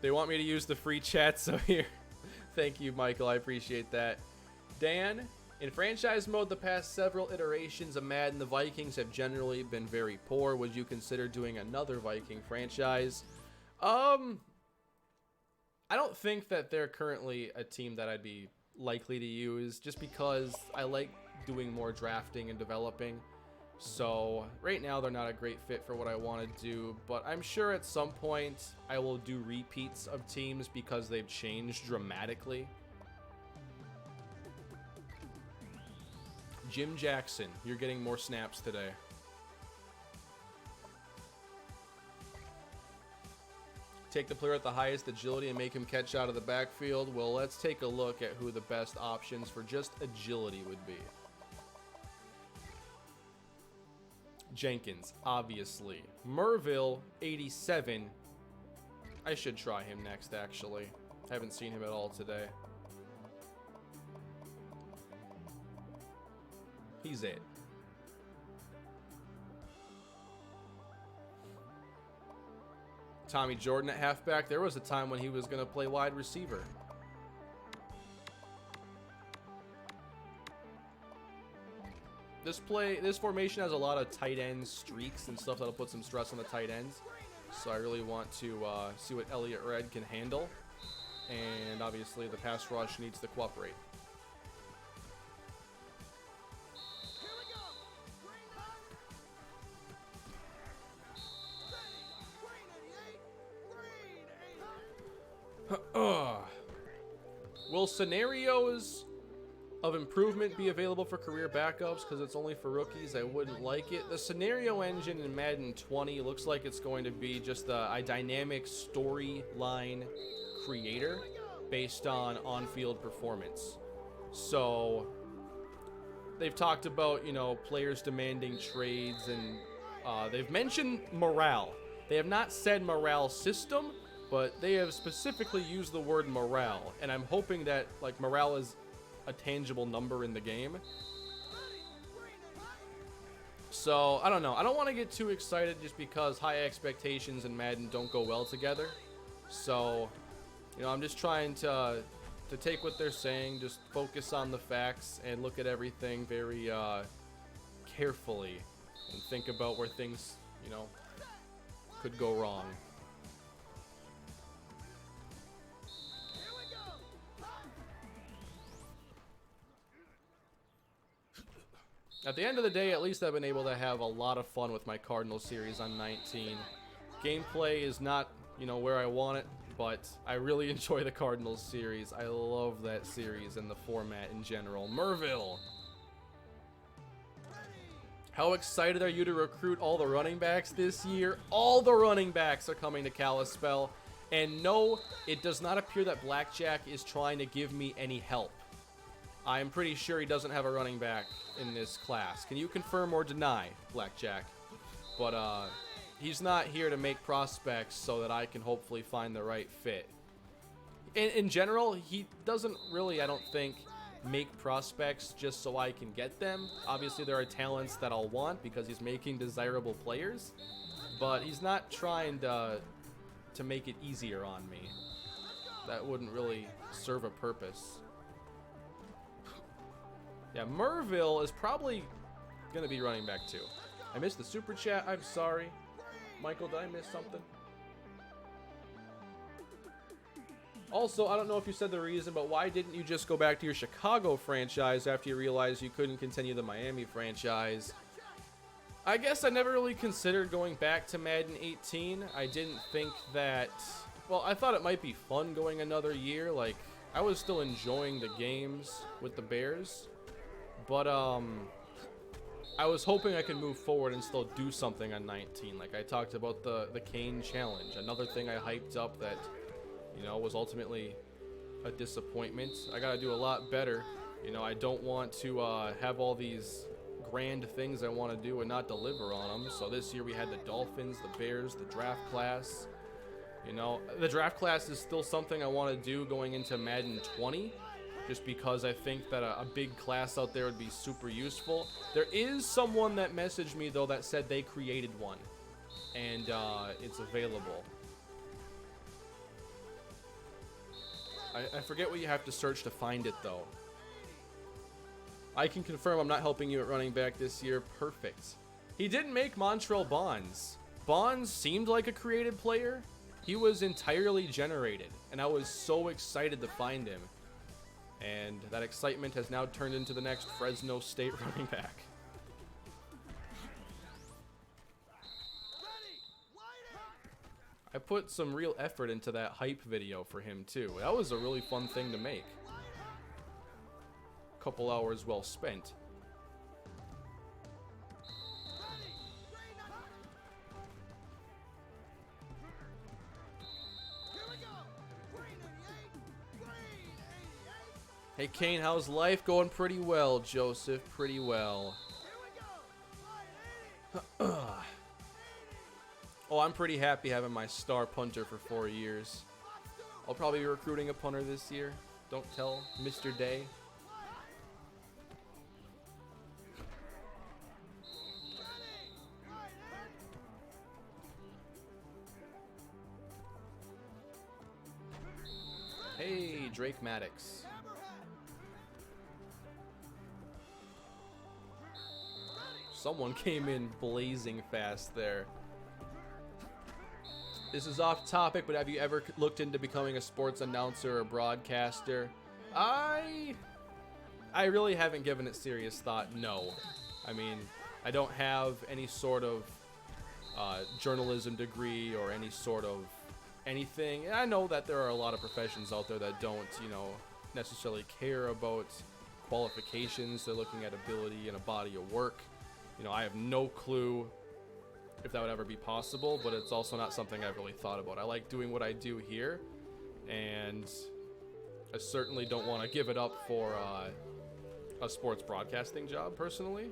They want me to use the free chat, so here. Thank you, Michael. I appreciate that. Dan, in franchise mode, the past several iterations of Madden, the Vikings have generally been very poor. Would you consider doing another Viking franchise? I don't think that they're currently a team that I'd be likely to use, just because I like doing more drafting and developing. So right now they're not a great fit for what I want to do, but I'm sure at some point I will do repeats of teams because they've changed dramatically. Jim Jackson, you're getting more snaps today. Take the player at the highest agility and make him catch out of the backfield. Well, let's take a look at who the best options for just agility would be. Jenkins, obviously. Merville, 87. I should try him next, actually. Haven't seen him at all today. He's it. Tommy Jordan at halfback. There was a time when he was going to play wide receiver. This formation has a lot of tight end streaks and stuff that'll put some stress on the tight ends. So I really want to see what Elliott Red can handle. And obviously the pass rush needs to cooperate. Will scenarios of improvement be available for career backups because it's only for rookies? I wouldn't like it. The scenario engine in Madden 20 looks like it's going to be just a dynamic storyline creator based on on-field performance. So they've talked about, you know, players demanding trades, and they've mentioned morale. They have not said morale system, but they have specifically used the word morale, and I'm hoping that like morale is a tangible number in the game. So I don't know. I don't want to get too excited just because high expectations and Madden don't go well together. So, you know, I'm just trying to take what they're saying, just focus on the facts and look at everything very carefully and think about where things, you know, could go wrong. At the end of the day, at least I've been able to have a lot of fun with my Cardinals series on 19. Gameplay is not, you know, where I want it, but I really enjoy the Cardinals series. I love that series and the format in general. Merville! How excited are you to recruit all the running backs this year? All the running backs are coming to Kalispell. And no, it does not appear that Blackjack is trying to give me any help. I'm pretty sure he doesn't have a running back in this class. Can you confirm or deny, Blackjack? But he's not here to make prospects so that I can hopefully find the right fit. In general, he doesn't really, I don't think, make prospects just so I can get them. Obviously, there are talents that I'll want because he's making desirable players, but he's not trying to make it easier on me. That wouldn't really serve a purpose. Yeah, Merville is probably going to be running back too. I missed the super chat. I'm sorry. Michael, did I miss something? Also, I don't know if you said the reason, but why didn't you just go back to your Chicago franchise after you realized you couldn't continue the Miami franchise? I guess I never really considered going back to Madden 18. I didn't think that... Well, I thought it might be fun going another year. Like, I was still enjoying the games with the Bears. But, I was hoping I could move forward and still do something on 19. Like, I talked about the Kane Challenge. Another thing I hyped up that, you know, was ultimately a disappointment. I gotta do a lot better. You know, I don't want to have all these grand things I want to do and not deliver on them. So this year we had the Dolphins, the Bears, the draft class. You know, the draft class is still something I want to do going into Madden 20, just because I think that a big class out there would be super useful. There is someone that messaged me, though, that said they created one, and it's available. I forget what you have to search to find it, though. I can confirm I'm not helping you at running back this year. Perfect. He didn't make Montrell Bonds. Bonds seemed like a created player. He was entirely generated, and I was so excited to find him. And that excitement has now turned into the next Fresno State running back. I put some real effort into that hype video for him, too. That was a really fun thing to make. Couple hours well spent. Hey Kane, how's life? Going pretty well, Joseph. Pretty well. Oh, I'm pretty happy having my star punter for 4 years. I'll probably be recruiting a punter this year. Don't tell Mr. Day. Hey, Drake Maddox. Someone came in blazing fast there. This is off topic, but have you ever looked into becoming a sports announcer or broadcaster? I really haven't given it serious thought, no. I mean, I don't have any sort of journalism degree or any sort of anything. And I know that there are a lot of professions out there that don't, you know, necessarily care about qualifications. They're looking at ability and a body of work. You know, I have no clue if that would ever be possible, but it's also not something I've really thought about. I like doing what I do here, and I certainly don't want to give it up for a sports broadcasting job, personally.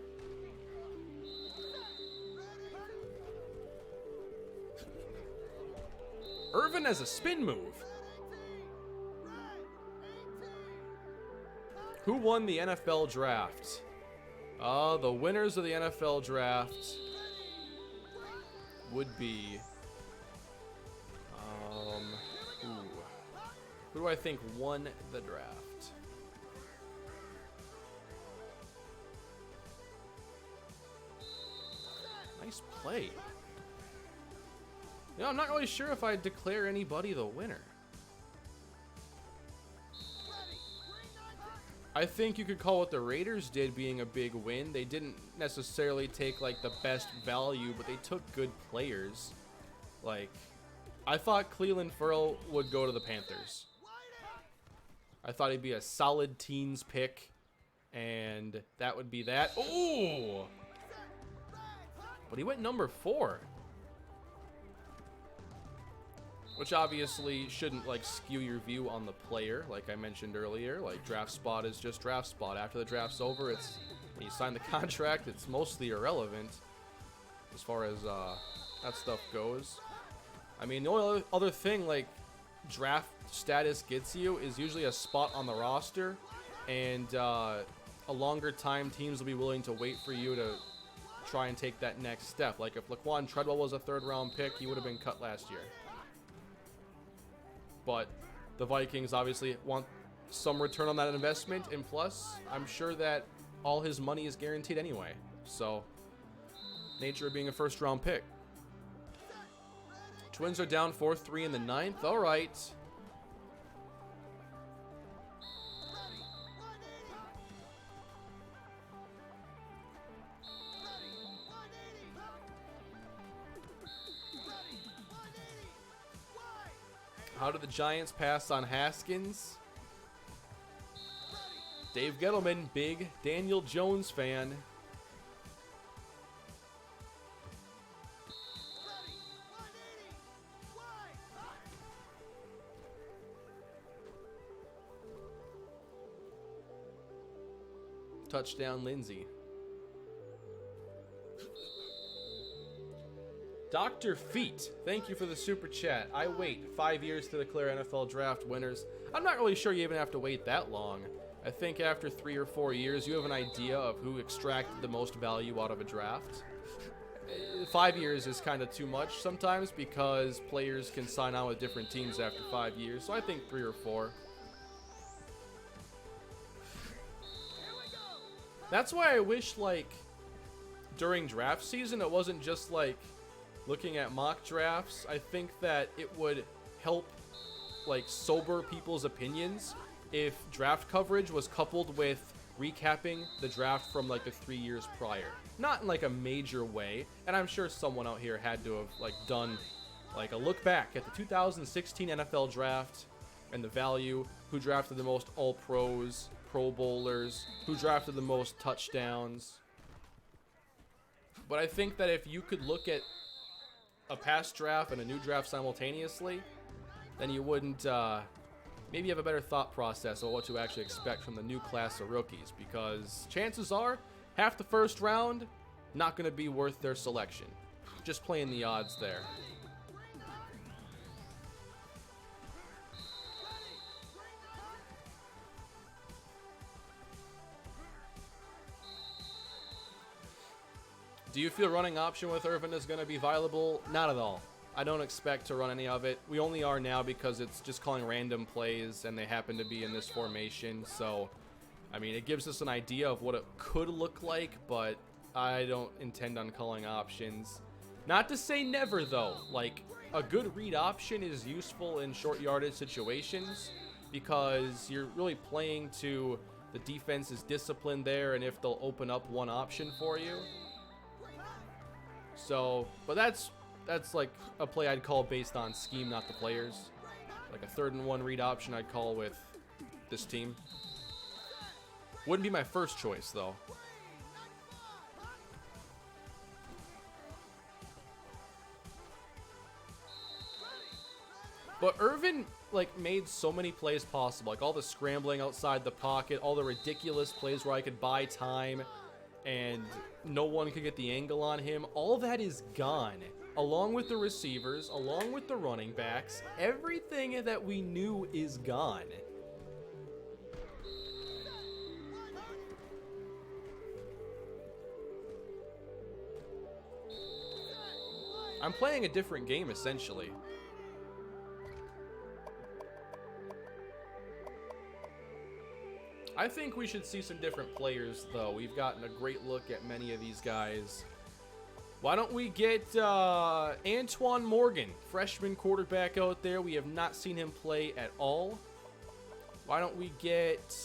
Irvin has a spin move. Who won the NFL draft? The winners of the NFL draft would be, who do I think won the draft? Nice play. You know, I'm not really sure if I'd declare anybody the winner. I think you could call what the Raiders did being a big win. They didn't necessarily take, like, the best value, but they took good players. Like, I thought Cleveland Ferrell would go to the Panthers. I thought he'd be a solid teens pick, and that would be that. Oh! But he went number 4. Which obviously shouldn't, like, skew your view on the player, like I mentioned earlier. Like, draft spot is just draft spot. After the draft's over, it's, when you sign the contract, it's mostly irrelevant as far as that stuff goes. I mean, the only other thing, like, draft status gets you is usually a spot on the roster. and a longer time teams will be willing to wait for you to try and take that next step. Like if Laquan Treadwell was a 3rd-round pick, he would have been cut last year. But the Vikings obviously want some return on that investment, and plus, I'm sure that all his money is guaranteed anyway. So, nature of being a 1st-round pick. Twins are down 4-3 in the 9th. All right. How did the Giants pass on Haskins? Dave Gettleman, big Daniel Jones fan. Touchdown, Lindsay. Dr. Feet, thank you for the super chat. I wait 5 years to declare NFL draft winners. I'm not really sure you even have to wait that long. I think after 3 or 4 years, you have an idea of who extracted the most value out of a draft. 5 years is kind of too much sometimes because players can sign on with different teams after 5 years. So I think 3 or 4. That's why I wish, like, during draft season, it wasn't just, like, looking at mock drafts. I think that it would help, like, sober people's opinions if draft coverage was coupled with recapping the draft from, like, the 3 years prior. Not in, like, a major way. And I'm sure someone out here had to have, like, done, like, a look back at the 2016 NFL draft and the value, who drafted the most All-Pros, Pro Bowlers, who drafted the most touchdowns. But I think that if you could look at a past draft and a new draft simultaneously, then you wouldn't, maybe have a better thought process of what to actually expect from the new class of rookies, because chances are half the 1st round not going to be worth their selection. Just playing the odds there. Do you feel running option with Irvin is going to be viable? Not at all. I don't expect to run any of it. We only are now because it's just calling random plays and they happen to be in this formation. So, I mean, it gives us an idea of what it could look like, but I don't intend on calling options. Not to say never, though. Like, a good read option is useful in short yardage situations because you're really playing to the defense's discipline there and if they'll open up one option for you. So, but that's like a play I'd call based on scheme, not the players. Like a 3rd and 1 read option I'd call with this team. Wouldn't be my first choice, though. But Irvin, like, made so many plays possible. Like, all the scrambling outside the pocket, all the ridiculous plays where I could buy time and no one could get the angle on him. All that is gone. Along with the receivers, along with the running backs, everything that we knew is gone. I'm playing a different game, essentially. I think we should see some different players, though. We've gotten a great look at many of these guys. Why don't we get Antoine Morgan, freshman quarterback out there. We have not seen him play at all. Why don't we get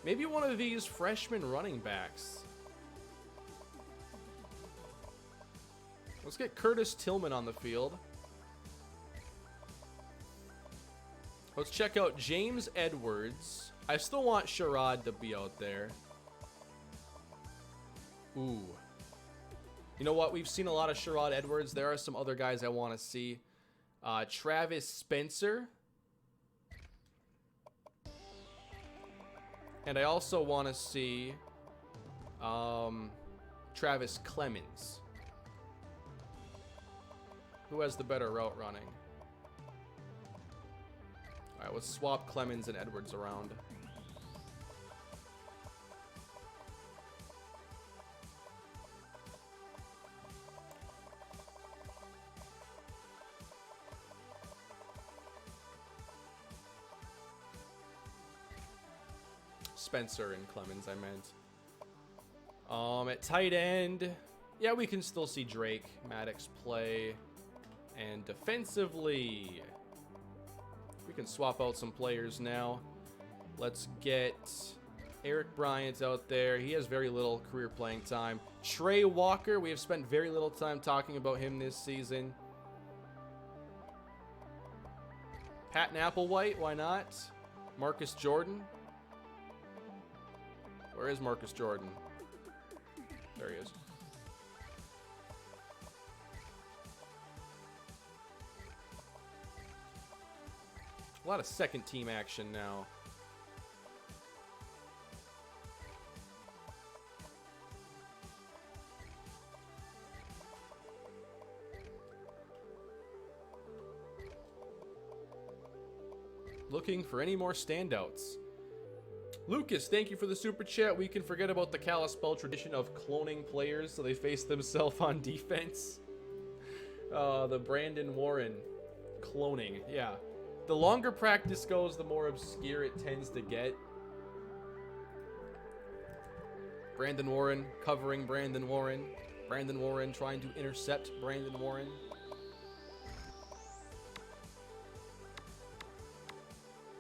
maybe one of these freshman running backs? Let's get Curtis Tillman on the field. Let's check out James Edwards. I still want Sherrod to be out there. Ooh. You know what? We've seen a lot of Sherrod Edwards. There are some other guys I want to see. Travis Spencer. And I also want to see Travis Clemens. Who has the better route running? All right, let's swap Clemens and Edwards around. Spencer and Clemens, I meant. At tight end, yeah, we can still see Drake, Maddox play. And defensively, we can swap out some players now. Let's get Eric Bryant out there. He has very little career playing time. Trey Walker, we have spent very little time talking about him this season. Patton Applewhite, why not? Marcus Jordan. Where is Marcus Jordan? There he is. A lot of second team action now. Looking for any more standouts. Lucas, thank you for the super chat. We can forget about the Kalispell tradition of cloning players so they face themselves on defense. The Brandon Warren cloning. Yeah. The longer practice goes, the more obscure it tends to get. Brandon Warren covering Brandon Warren. Brandon Warren trying to intercept Brandon Warren.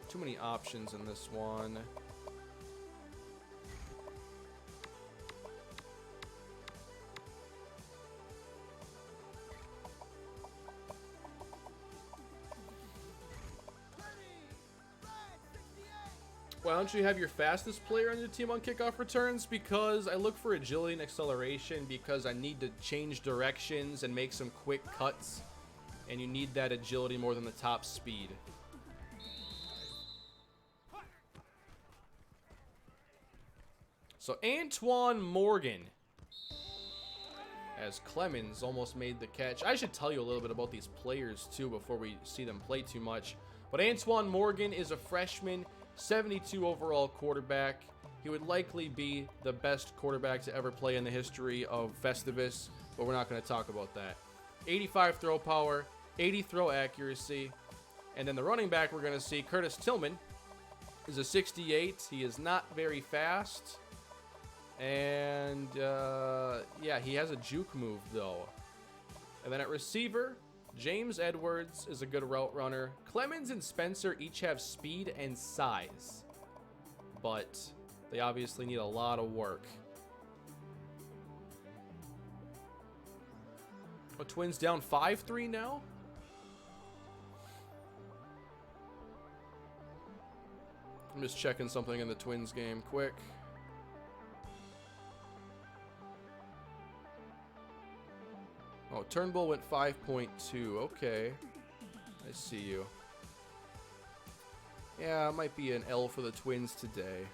Too many options in this one. Why don't you have your fastest player on your team on kickoff returns? Because I look for agility and acceleration because I need to change directions and make some quick cuts. And you need that agility more than the top speed. So Antoine Morgan, as Clemens almost made the catch. I should tell you a little bit about these players too before we see them play too much. But Antoine Morgan is a freshman, 72 overall quarterback. He would likely be the best quarterback to ever play in the history of Festivus, but we're not going to talk about that. 85 throw power, 80 throw accuracy. And then the running back we're going to see, Curtis Tillman, is a 68. He is not very fast. And, yeah, he has a juke move, though. And then at receiver, James Edwards is a good route runner. Clemens and Spencer each have speed and size. But they obviously need a lot of work. Oh, Twins down 5-3 now? I'm just checking something in the Twins game quick. Oh, Turnbull went 5.2. Okay. I see you. Yeah, it might be an L for the Twins today.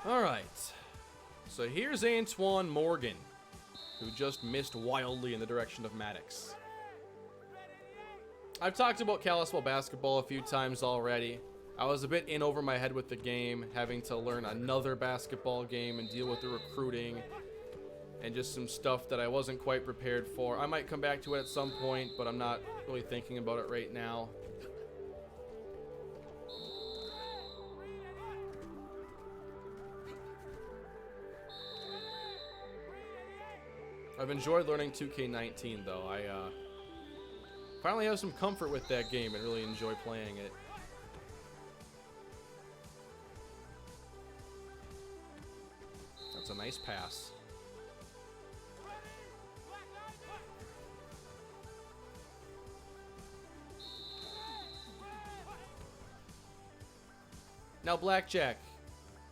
All right. So here's Antoine Morgan, who just missed wildly in the direction of Maddox. I've talked about Kalispell basketball a few times already. I was a bit in over my head with the game, having to learn another basketball game and deal with the recruiting and just some stuff that I wasn't quite prepared for. I might come back to it at some point, but I'm not really thinking about it right now. I've enjoyed learning 2K19 though. I finally have some comfort with that game and really enjoy playing it. That's a nice pass. Now, Blackjack,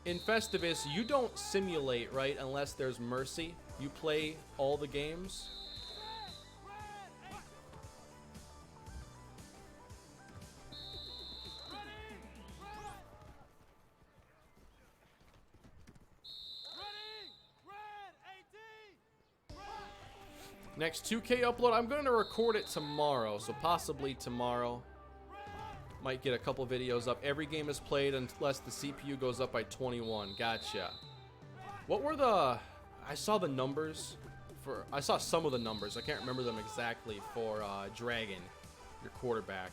in Festivus, you don't simulate, right, unless there's mercy. You play all the games. Next 2K upload, I'm going to record it tomorrow, so possibly tomorrow. Might get a couple videos up. Every game is played unless the CPU goes up by 21. Gotcha. What were the... I saw the numbers for... I saw some of the numbers. I can't remember them exactly for Dragon, your quarterback.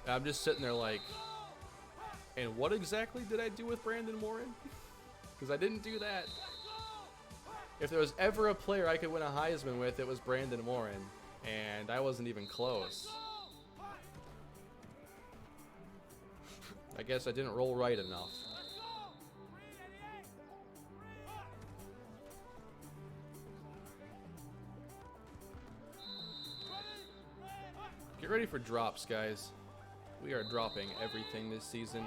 I'm just sitting there like, and what exactly did I do with Brandon Warren? Because I didn't do that. If there was ever a player I could win a Heisman with, it was Brandon Warren. And I wasn't even close. I guess I didn't roll right enough. Get ready for drops, guys. We are dropping everything this season.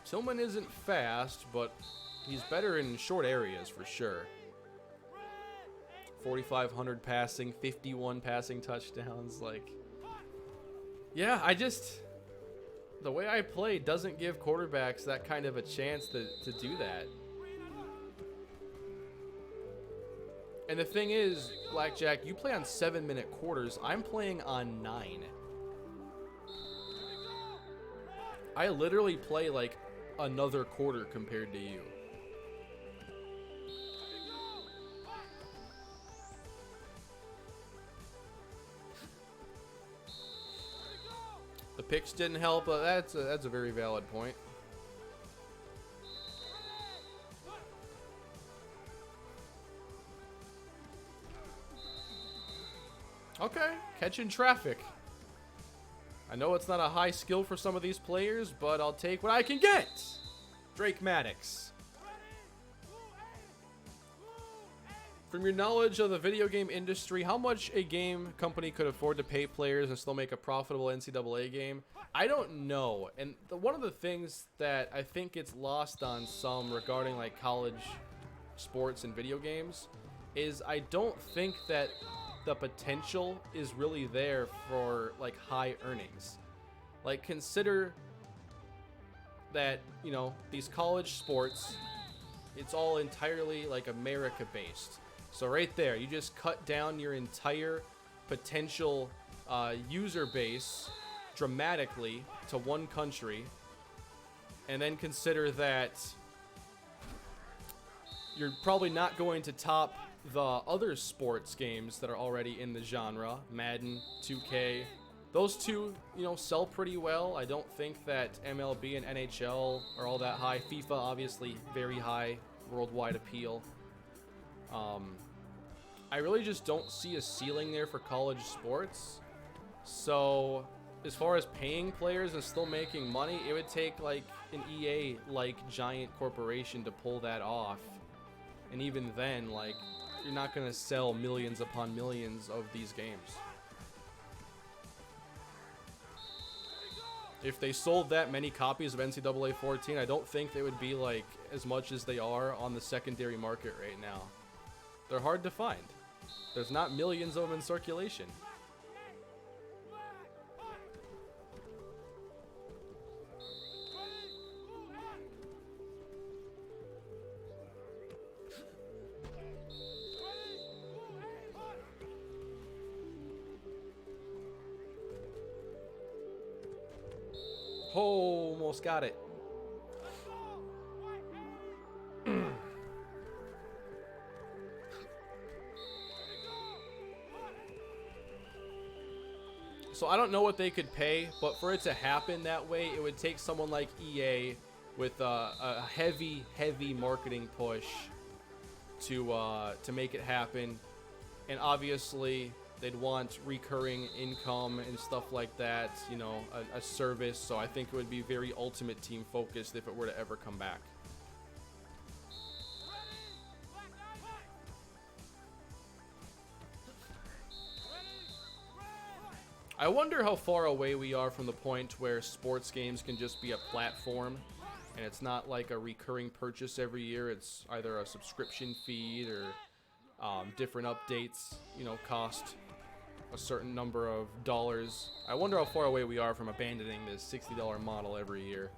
Tillman isn't fast, but he's better in short areas for sure. 4,500 passing, 51 passing touchdowns. Like, yeah, the way I play doesn't give quarterbacks that kind of a chance to do that. And the thing is, Blackjack, you play on 7-minute quarters. I'm playing on 9. I literally play like another quarter compared to you. The picks didn't help, but that's a very valid point. Okay, catching traffic. I know it's not a high skill for some of these players, but I'll take what I can get. Drake Maddox. From your knowledge of the video game industry, how much a game company could afford to pay players and still make a profitable NCAA game? I don't know. And one of the things that I think gets lost on some regarding like college sports and video games is I don't think that the potential is really there for like high earnings. Like, consider that, you know, these college sports, it's all entirely like America based. So right there, you just cut down your entire potential user base dramatically to one country, and then consider that you're probably not going to top the other sports games that are already in the genre. Madden, 2K, those two, you know, sell pretty well. I don't think that MLB and NHL are all that high. FIFA, obviously, very high worldwide appeal. I really just don't see a ceiling there for college sports. So as far as paying players and still making money, it would take like an EA-like giant corporation to pull that off. And even then, like, you're not going to sell millions upon millions of these games. If they sold that many copies of NCAA 14, I don't think they would be like as much as they are on the secondary market right now. They're hard to find. There's not millions of them in circulation. Oh, almost got it. So I don't know what they could pay, but for it to happen that way, it would take someone like EA with a heavy marketing push to make it happen. And obviously, they'd want recurring income and stuff like that, you know, a service. So I think it would be very Ultimate Team focused if it were to ever come back. I wonder how far away we are from the point where sports games can just be a platform and it's not like a recurring purchase every year. It's either a subscription feed or different updates, you know, cost a certain number of dollars. I wonder how far away we are from abandoning this $60 model every year.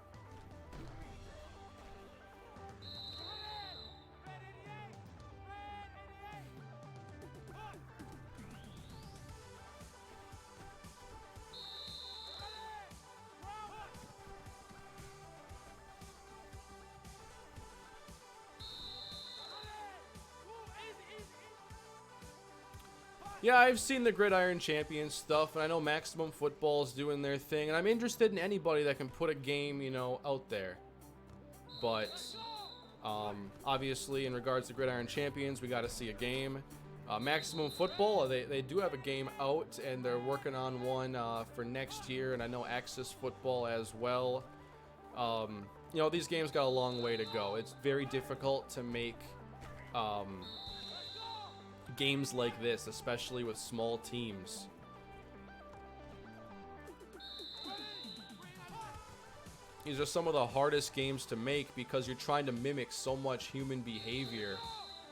Yeah, I've seen the Gridiron Champion stuff, and I know Maximum Football's doing their thing, and I'm interested in anybody that can put a game, you know, out there. But, obviously, in regards to Gridiron Champions, we got to see a game. Maximum Football, they do have a game out, and they're working on one for next year, and I know Axis Football as well. You know, these games got a long way to go. It's very difficult to make games like this, especially with small teams. These are some of the hardest games to make because you're trying to mimic so much human behavior,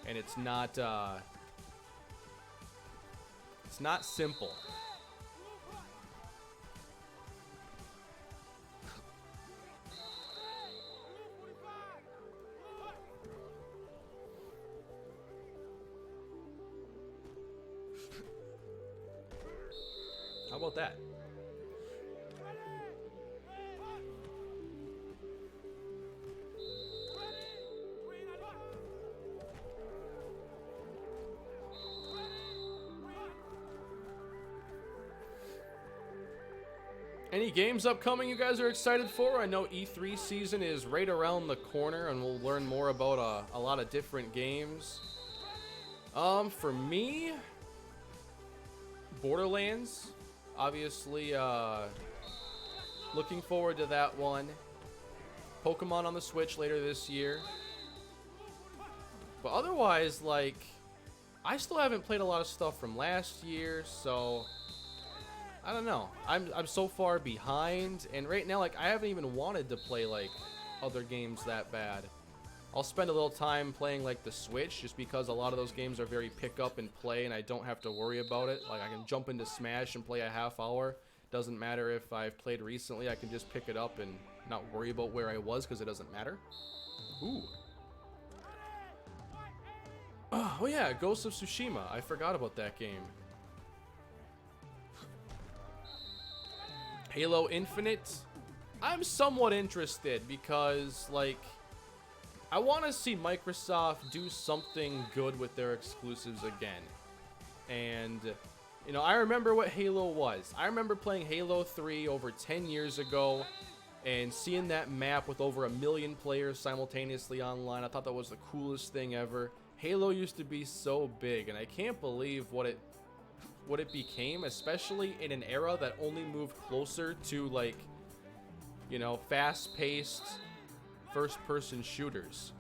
and it's not simple. How about that? Any games upcoming you guys are excited for? I know E3 season is right around the corner, and we'll learn more about a lot of different games. For me, Borderlands. Obviously, looking forward to that one. Pokemon on the Switch later this year. But otherwise, like, I still haven't played a lot of stuff from last year, so I don't know. I'm so far behind, and right now, like, I haven't even wanted to play like other games that bad. I'll spend a little time playing like the Switch just because a lot of those games are very pick up and play, and I don't have to worry about it. Like, I can jump into Smash and play a half hour. Doesn't matter if I've played recently. I can just pick it up and not worry about where I was because it doesn't matter. Ooh. Oh yeah, Ghost of Tsushima. I forgot about that game. Halo Infinite. I'm somewhat interested because, like, I want to see Microsoft do something good with their exclusives again. And, you know, I remember what Halo was. I remember playing Halo 3 over 10 years ago and seeing that map with over 1 million players simultaneously online. I thought that was the coolest thing ever. Halo used to be so big, and I can't believe what it became, especially in an era that only moved closer to, like, you know, fast-paced first-person shooters.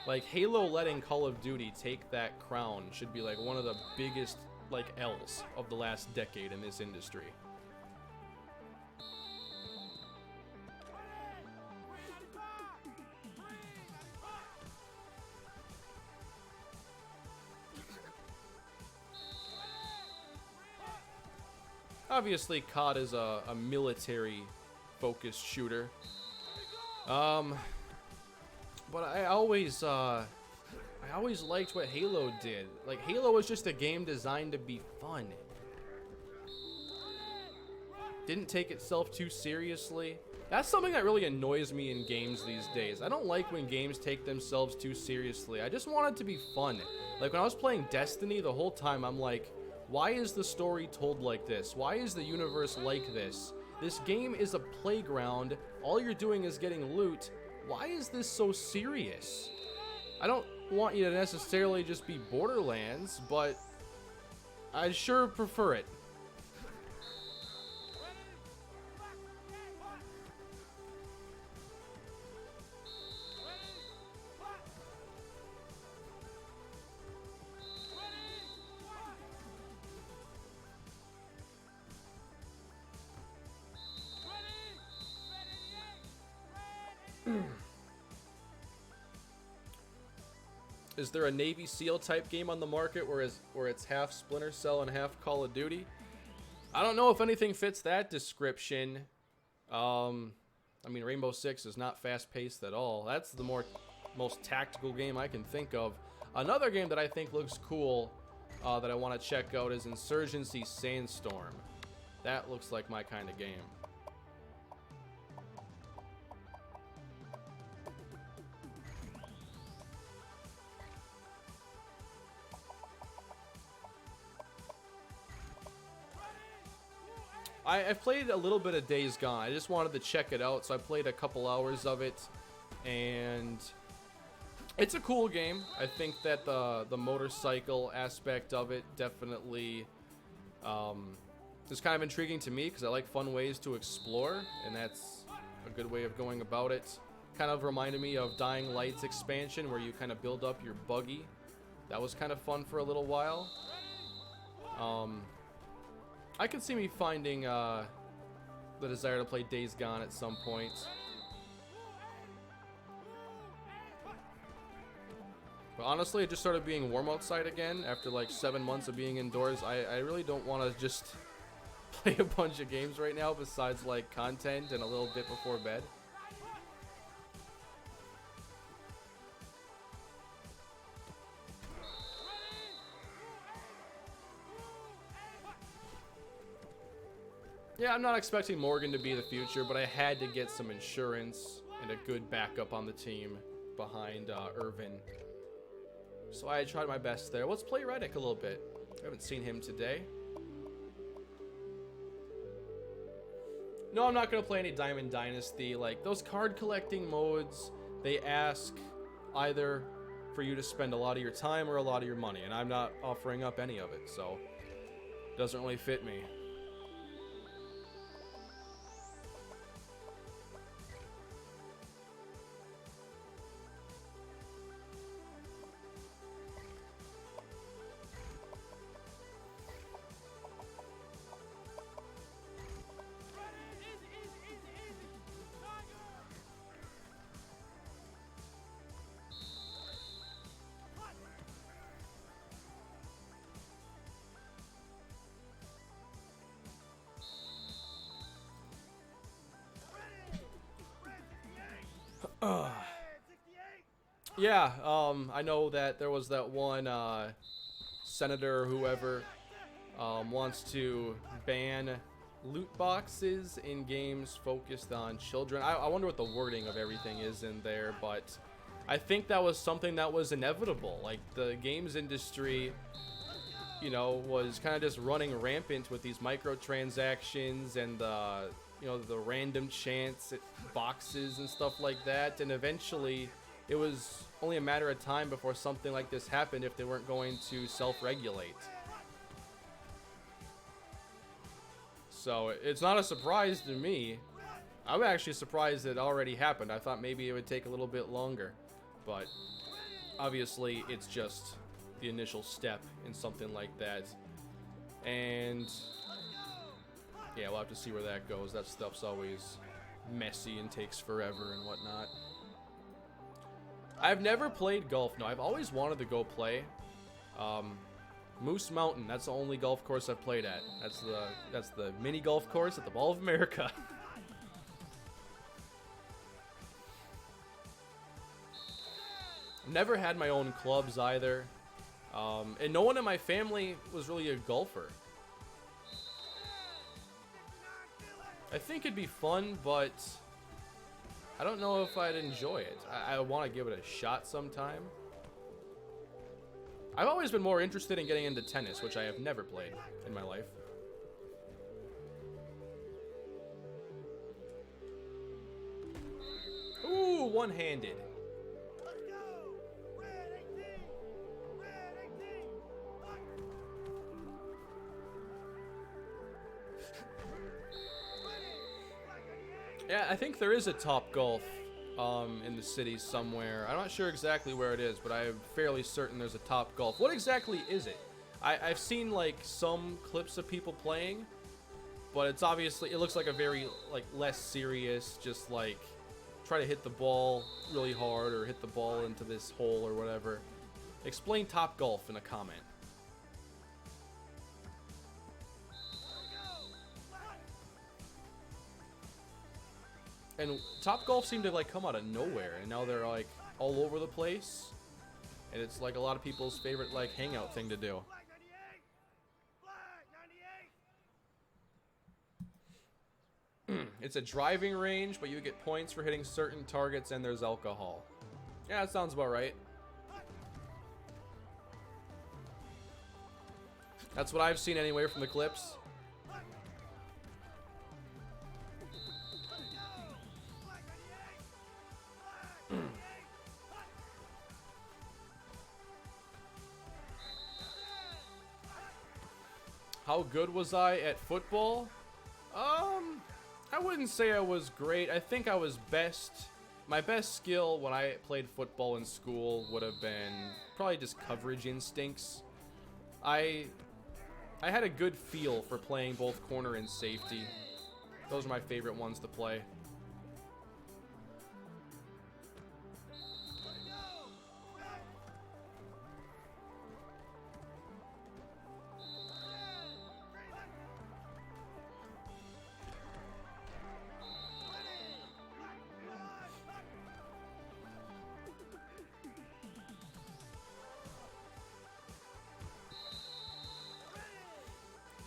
Like, Halo letting Call of Duty take that crown should be like one of the biggest, like, L's of the last decade in this industry. Obviously, COD is a military-focused shooter. But I always liked what Halo did. Like, Halo was just a game designed to be fun. Didn't take itself too seriously. That's something that really annoys me in games these days. I don't like when games take themselves too seriously. I just want it to be fun. Like, when I was playing Destiny, the whole time I'm like, why is the story told like this? Why is the universe like this? This game is a playground. All you're doing is getting loot. Why is this so serious? I don't want you to necessarily just be Borderlands, but I'd sure prefer it. Is there a Navy SEAL type game on the market where it's half Splinter Cell and half Call of Duty? I don't know if anything fits that description. I mean, Rainbow Six is not fast-paced at all. That's the most tactical game I can think of. Another game that I think looks cool that I want to check out is Insurgency Sandstorm. That looks like my kind of game. I've played a little bit of Days Gone. I just wanted to check it out, so I played a couple hours of it, and it's a cool game. I think that the motorcycle aspect of it definitely is kind of intriguing to me because I like fun ways to explore, and that's a good way of going about it. Kind of reminded me of Dying Light's expansion where you kind of build up your buggy. That was kind of fun for a little while. I could see me finding the desire to play Days Gone at some point. But honestly, it just started being warm outside again after like 7 months of being indoors. I really don't want to just play a bunch of games right now besides like content and a little bit before bed. Yeah, I'm not expecting Morgan to be the future, but I had to get some insurance and a good backup on the team behind Irvin. So I tried my best there. Let's play Reddick a little bit. I haven't seen him today. No, I'm not going to play any Diamond Dynasty. Like, those card collecting modes, they ask either for you to spend a lot of your time or a lot of your money, and I'm not offering up any of it, so it doesn't really fit me. Yeah, I know that there was that one senator or whoever wants to ban loot boxes in games focused on children. I wonder what the wording of everything is in there, but I think that was something that was inevitable. Like, the games industry, you know, was kind of just running rampant with these microtransactions and you know, the random chance at boxes and stuff like that, and eventually it was only a matter of time before something like this happened if they weren't going to self-regulate. So it's not a surprise to me. I'm actually surprised it already happened. I thought maybe it would take a little bit longer, but obviously it's just the initial step in something like that. And yeah, we'll have to see where that goes. That stuff's always messy and takes forever and whatnot. I've never played golf. No, I've always wanted to go play. Moose Mountain, that's the only golf course I've played at. That's the mini golf course at the Mall of America. Never had my own clubs either. And no one in my family was really a golfer. I think it'd be fun, but I don't know if I'd enjoy it. I want to give it a shot sometime. I've always been more interested in getting into tennis, which I have never played in my life. Ooh, one-handed. Let's go! Red 18! Red 18! Yeah, I think there is a Top Golf in the city somewhere. I'm not sure exactly where it is, but I'm fairly certain there's a Top Golf. What exactly is it? I've seen like some clips of people playing, but it's obviously, it looks like a very like less serious, just like try to hit the ball really hard or hit the ball into this hole or whatever. Explain Top Golf in a comment. And Top Golf seemed to like come out of nowhere, and now they're like all over the place, and it's like a lot of people's favorite like hangout thing to do. Flag 98! Flag 98! It's a driving range, but you get points for hitting certain targets, and there's alcohol. Yeah, that sounds about right. That's what I've seen anyway from the clips. How good was I at football? I wouldn't say I was great. I think I was best. My best skill when I played football in school would have been probably just coverage instincts. I had a good feel for playing both corner and safety. Those are my favorite ones to play.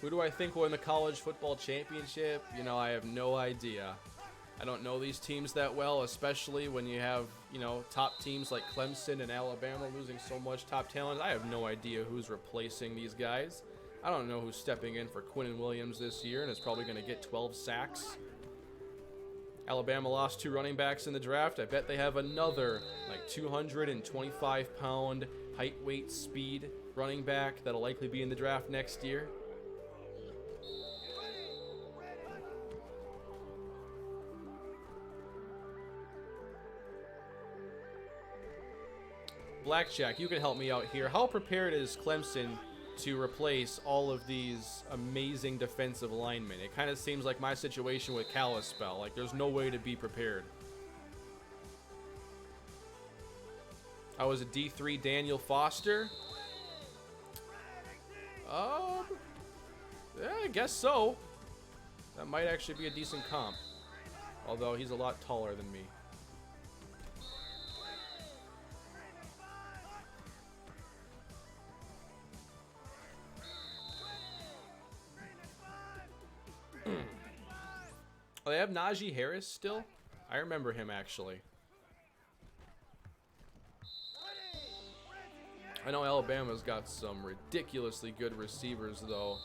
Who do I think will win the college football championship? You know, I have no idea. I don't know these teams that well, especially when you have, you know, top teams like Clemson and Alabama losing so much top talent. I have no idea who's replacing these guys. I don't know who's stepping in for Quinnen Williams this year and is probably going to get 12 sacks. Alabama lost 2 running backs in the draft. I bet they have another, like, 225-pound height, weight, speed running back that'll likely be in the draft next year. Blackjack, you can help me out here. How prepared is Clemson to replace all of these amazing defensive linemen? It kind of seems like my situation with Kalispell. Like, there's no way to be prepared. I was a D3 Daniel Foster. Yeah, I guess so. That might actually be a decent comp. Although he's a lot taller than me. Oh, they have Najee Harris still? I remember him, actually. I know Alabama's got some ridiculously good receivers, though.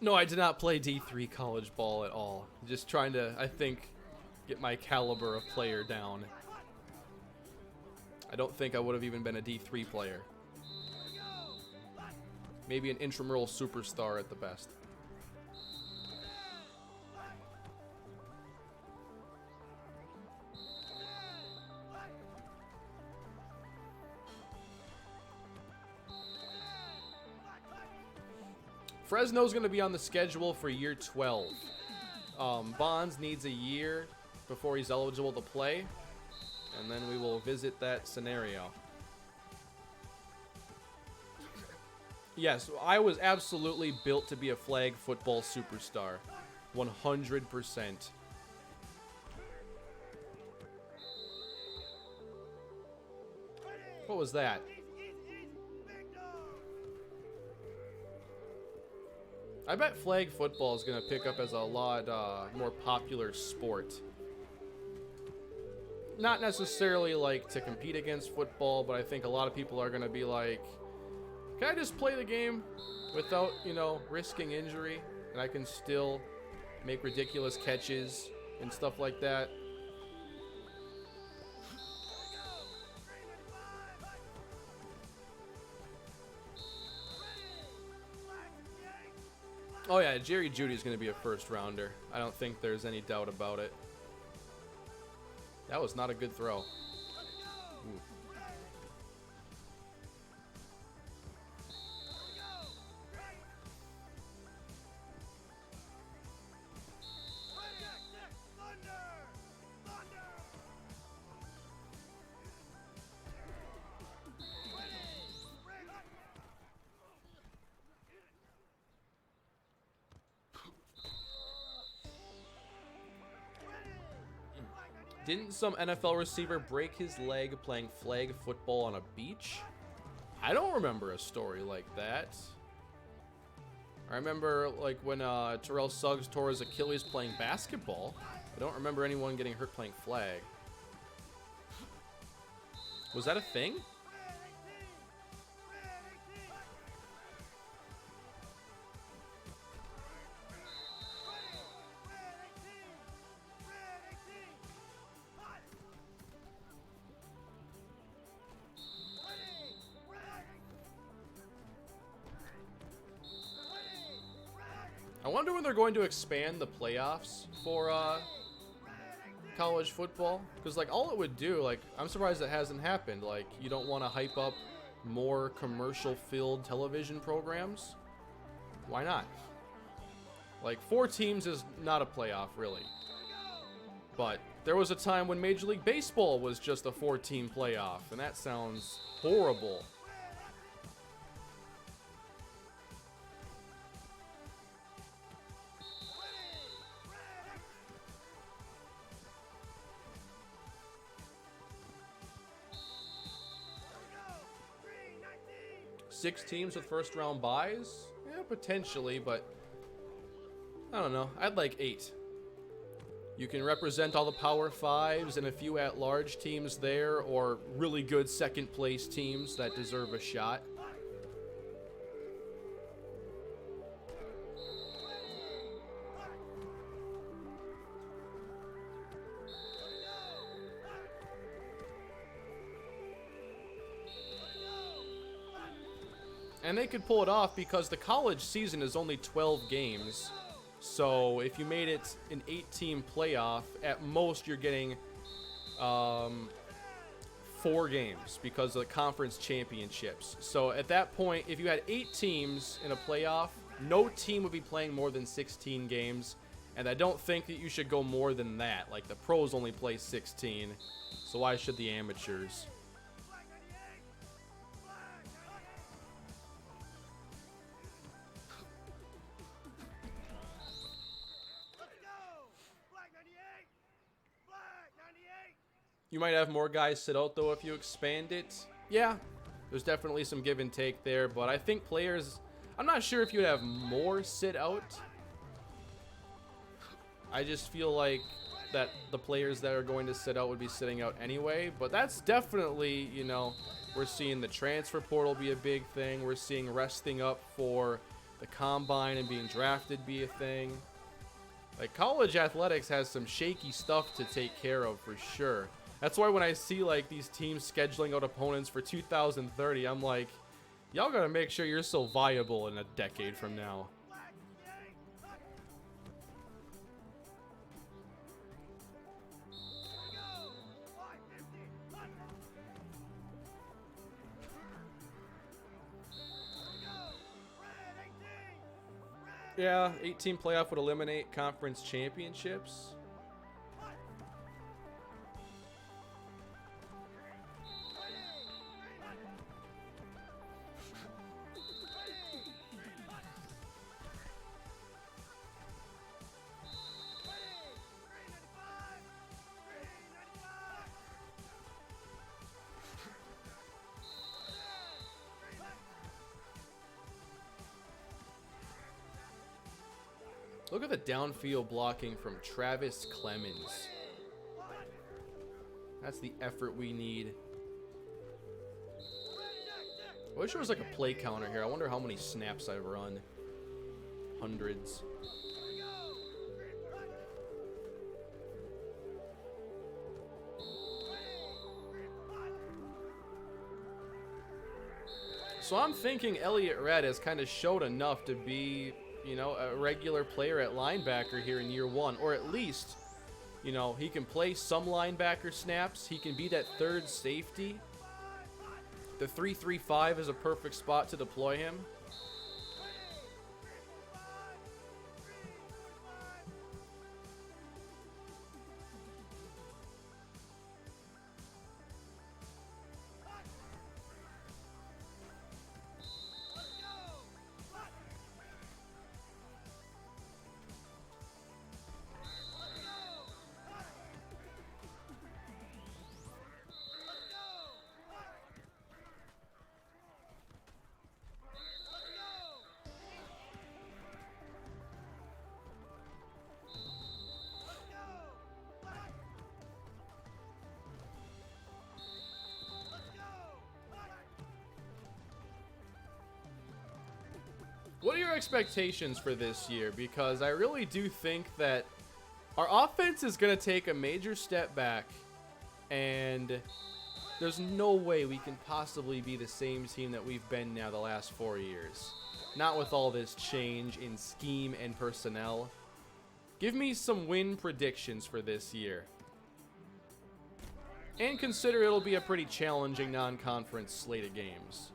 No, I did not play D3 college ball at all. Just trying to, I think, get my caliber of player down. I don't think I would have even been a D3 player. Maybe an intramural superstar at the best. Fresno's going to be on the schedule for year 12. Bonds needs a year before he's eligible to play, and then we will visit that scenario. Yes, I was absolutely built to be a flag football superstar. 100%. What was that? I bet flag football is going to pick up as a lot more popular sport. Not necessarily like to compete against football, but I think a lot of people are going to be like, can I just play the game without, you know, risking injury? And I can still make ridiculous catches and stuff like that. Oh yeah, Jerry Jeudy's going to be a first rounder. I don't think there's any doubt about it. That was not a good throw. Ooh. Didn't some NFL receiver break his leg playing flag football on a beach? I don't remember a story like that. I remember like when Terrell Suggs tore his Achilles playing basketball. I don't remember anyone getting hurt playing flag. Was that a thing? I wonder when they're going to expand the playoffs for college football, because like all it would do, like I'm surprised it hasn't happened. Like you don't want to hype up more commercial filled television programs? Why not? Like 4 teams is not a playoff really, but there was a time when Major League Baseball was just a 4-team playoff, and that sounds horrible. Six teams with first round buys? Yeah, potentially, but I don't know. I'd like 8. You can represent all the Power 5s and a few at-large teams there, or really good second place teams that deserve a shot. And they could pull it off because the college season is only 12 games. So if you made it an 8-team playoff, at most you're getting 4 games because of the conference championships. So at that point, if you had 8 teams in a playoff, no team would be playing more than 16 games. And I don't think that you should go more than that. Like the pros only play 16. So why should the amateurs? You might have more guys sit out, though, if you expand it. Yeah, there's definitely some give and take there, but I think players... I'm not sure if you'd have more sit out. I just feel like that the players that are going to sit out would be sitting out anyway, but that's definitely, you know, we're seeing the transfer portal be a big thing. We're seeing resting up for the combine and being drafted be a thing. Like, college athletics has some shaky stuff to take care of for sure. That's why when I see, like, these teams scheduling out opponents for 2030, I'm like, y'all gotta make sure you're still viable in a decade from now. Yeah, 8-team playoff would eliminate conference championships. Look at the downfield blocking from Travis Clemens. That's the effort we need. I wish there was like a play counter here. I wonder how many snaps I've run. Hundreds. So I'm thinking Elliott Red has kind of showed enough to be, you know, a regular player at linebacker here in year 1, or at least, you know, he can play some linebacker snaps. He can be that third safety. The 3-3-5 is a perfect spot to deploy him. expectations for this year because I really do think that our offense is going to take a major step back, and there's no way we can possibly be the same team that we've been now the last 4 years. Not with all this change in scheme and personnel. Give me some win predictions for this year. And consider it'll be a pretty challenging non-conference slate of games.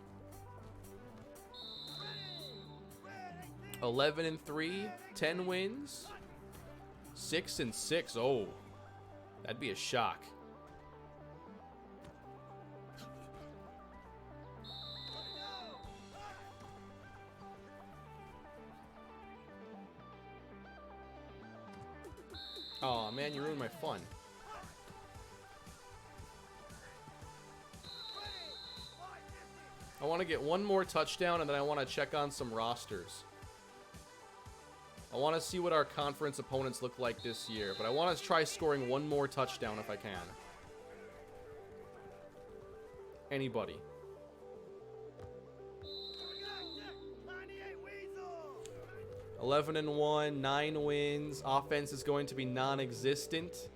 11-3, 10 wins. 6-6. Oh, that'd be a shock. Oh man, you ruined my fun. I want to get one more touchdown, and then I want to check on some rosters. I want to see what our conference opponents look like this year, but I want to try scoring one more touchdown if I can. Anybody. Weasel. 11-1, 9 wins. Offense is going to be non-existent.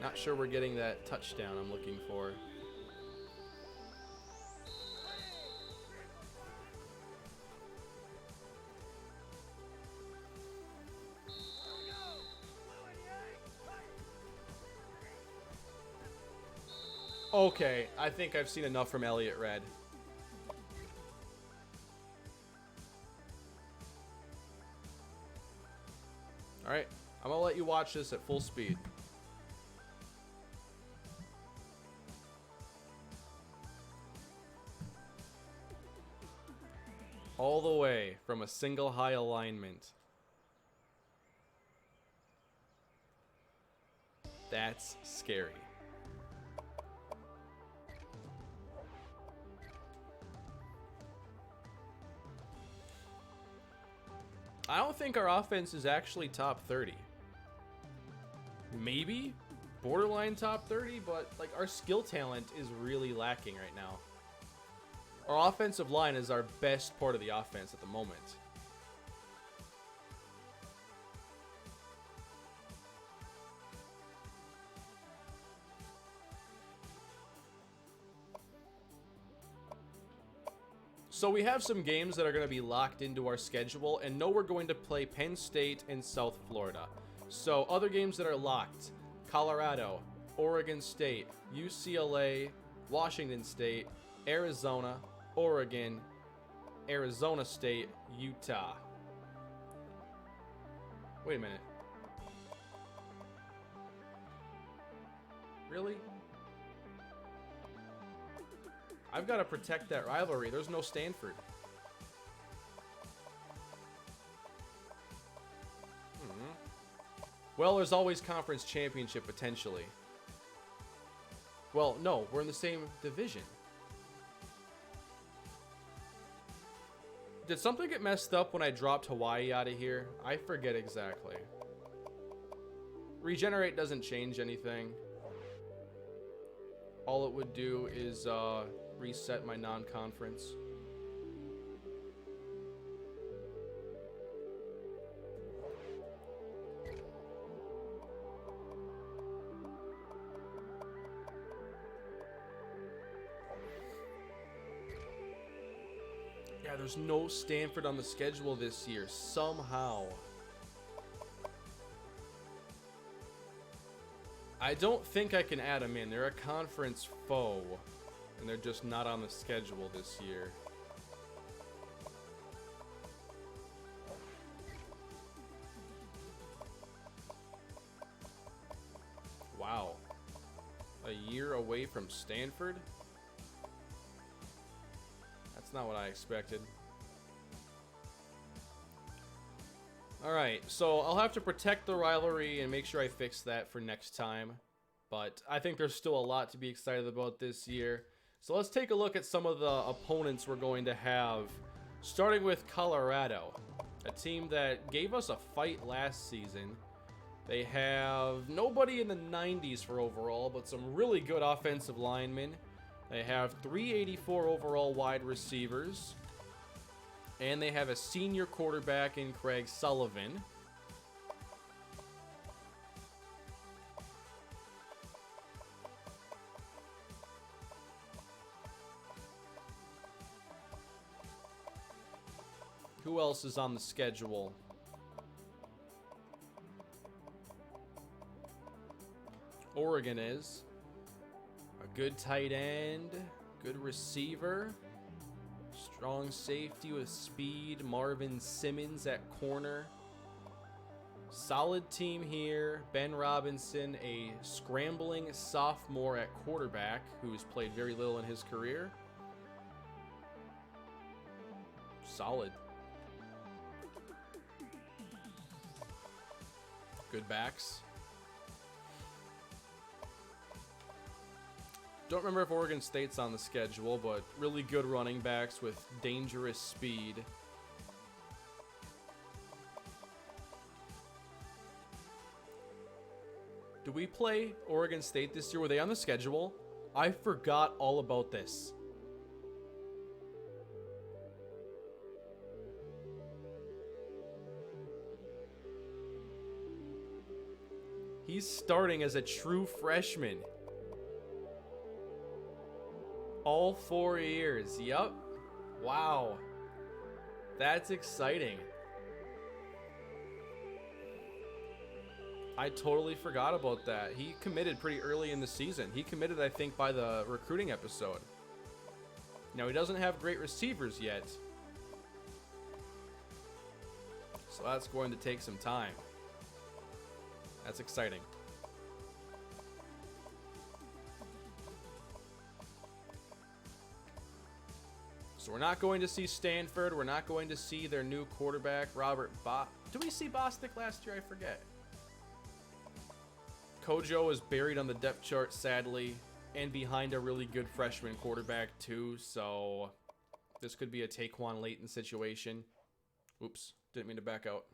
Not sure we're getting that touchdown I'm looking for. Okay, I think I've seen enough from Elliott Red. Alright, I'm gonna let you watch this at full speed. All the way from a single high alignment. That's scary. I don't think our offense is actually top 30. Maybe borderline top 30, but like our skill talent is really lacking right now. Our offensive line is our best part of the offense at the moment. So we have some games that are going to be locked into our schedule, and know we're going to play Penn State and South Florida. So other games that are locked: Colorado, Oregon State, UCLA, Washington State, Arizona, Oregon, Arizona State, Utah. Wait a minute. Really? I've got to protect that rivalry. There's no Stanford. Well, there's always conference championship potentially. Well, no, we're in the same division. Did something get messed up when I dropped Hawaii out of here? I forget exactly. Regenerate doesn't change anything. All it would do is reset my non-conference. Yeah, there's no Stanford on the schedule this year, somehow. I don't think I can add them in. They're a conference foe, and they're just not on the schedule this year. Wow. A year away from Stanford? That's not what I expected. Alright, so I'll have to protect the rivalry and make sure I fix that for next time. But I think there's still a lot to be excited about this year. So let's take a look at some of the opponents we're going to have. Starting with Colorado. A team that gave us a fight last season. They have nobody in the 90s for overall, but some really good offensive linemen. They have 384 overall wide receivers. And they have a senior quarterback in Craig Sullivan. Who else is on the schedule? Oregon is. A good tight end, good receiver, strong safety with speed, Marvin Simmons at corner. Solid team here. Ben Robinson, a scrambling sophomore at quarterback who's played very little in his career. Solid. Good backs. Don't remember if Oregon State's on the schedule, but really good running backs with dangerous speed. Do we play Oregon State this year? Were they on the schedule? I forgot all about this. He's starting as a true freshman. All 4 years. Yup. Wow. That's exciting. I totally forgot about that. He committed pretty early in the season. He committed, I think, by the recruiting episode. Now, he doesn't have great receivers yet. So that's going to take some time. That's exciting. So we're not going to see Stanford. We're not going to see their new quarterback, Robert Did we see Bostic last year? I forget. Kojo is buried on the depth chart, sadly, and behind a really good freshman quarterback, too. So this could be a Taquan Layton situation. Oops, didn't mean to back out.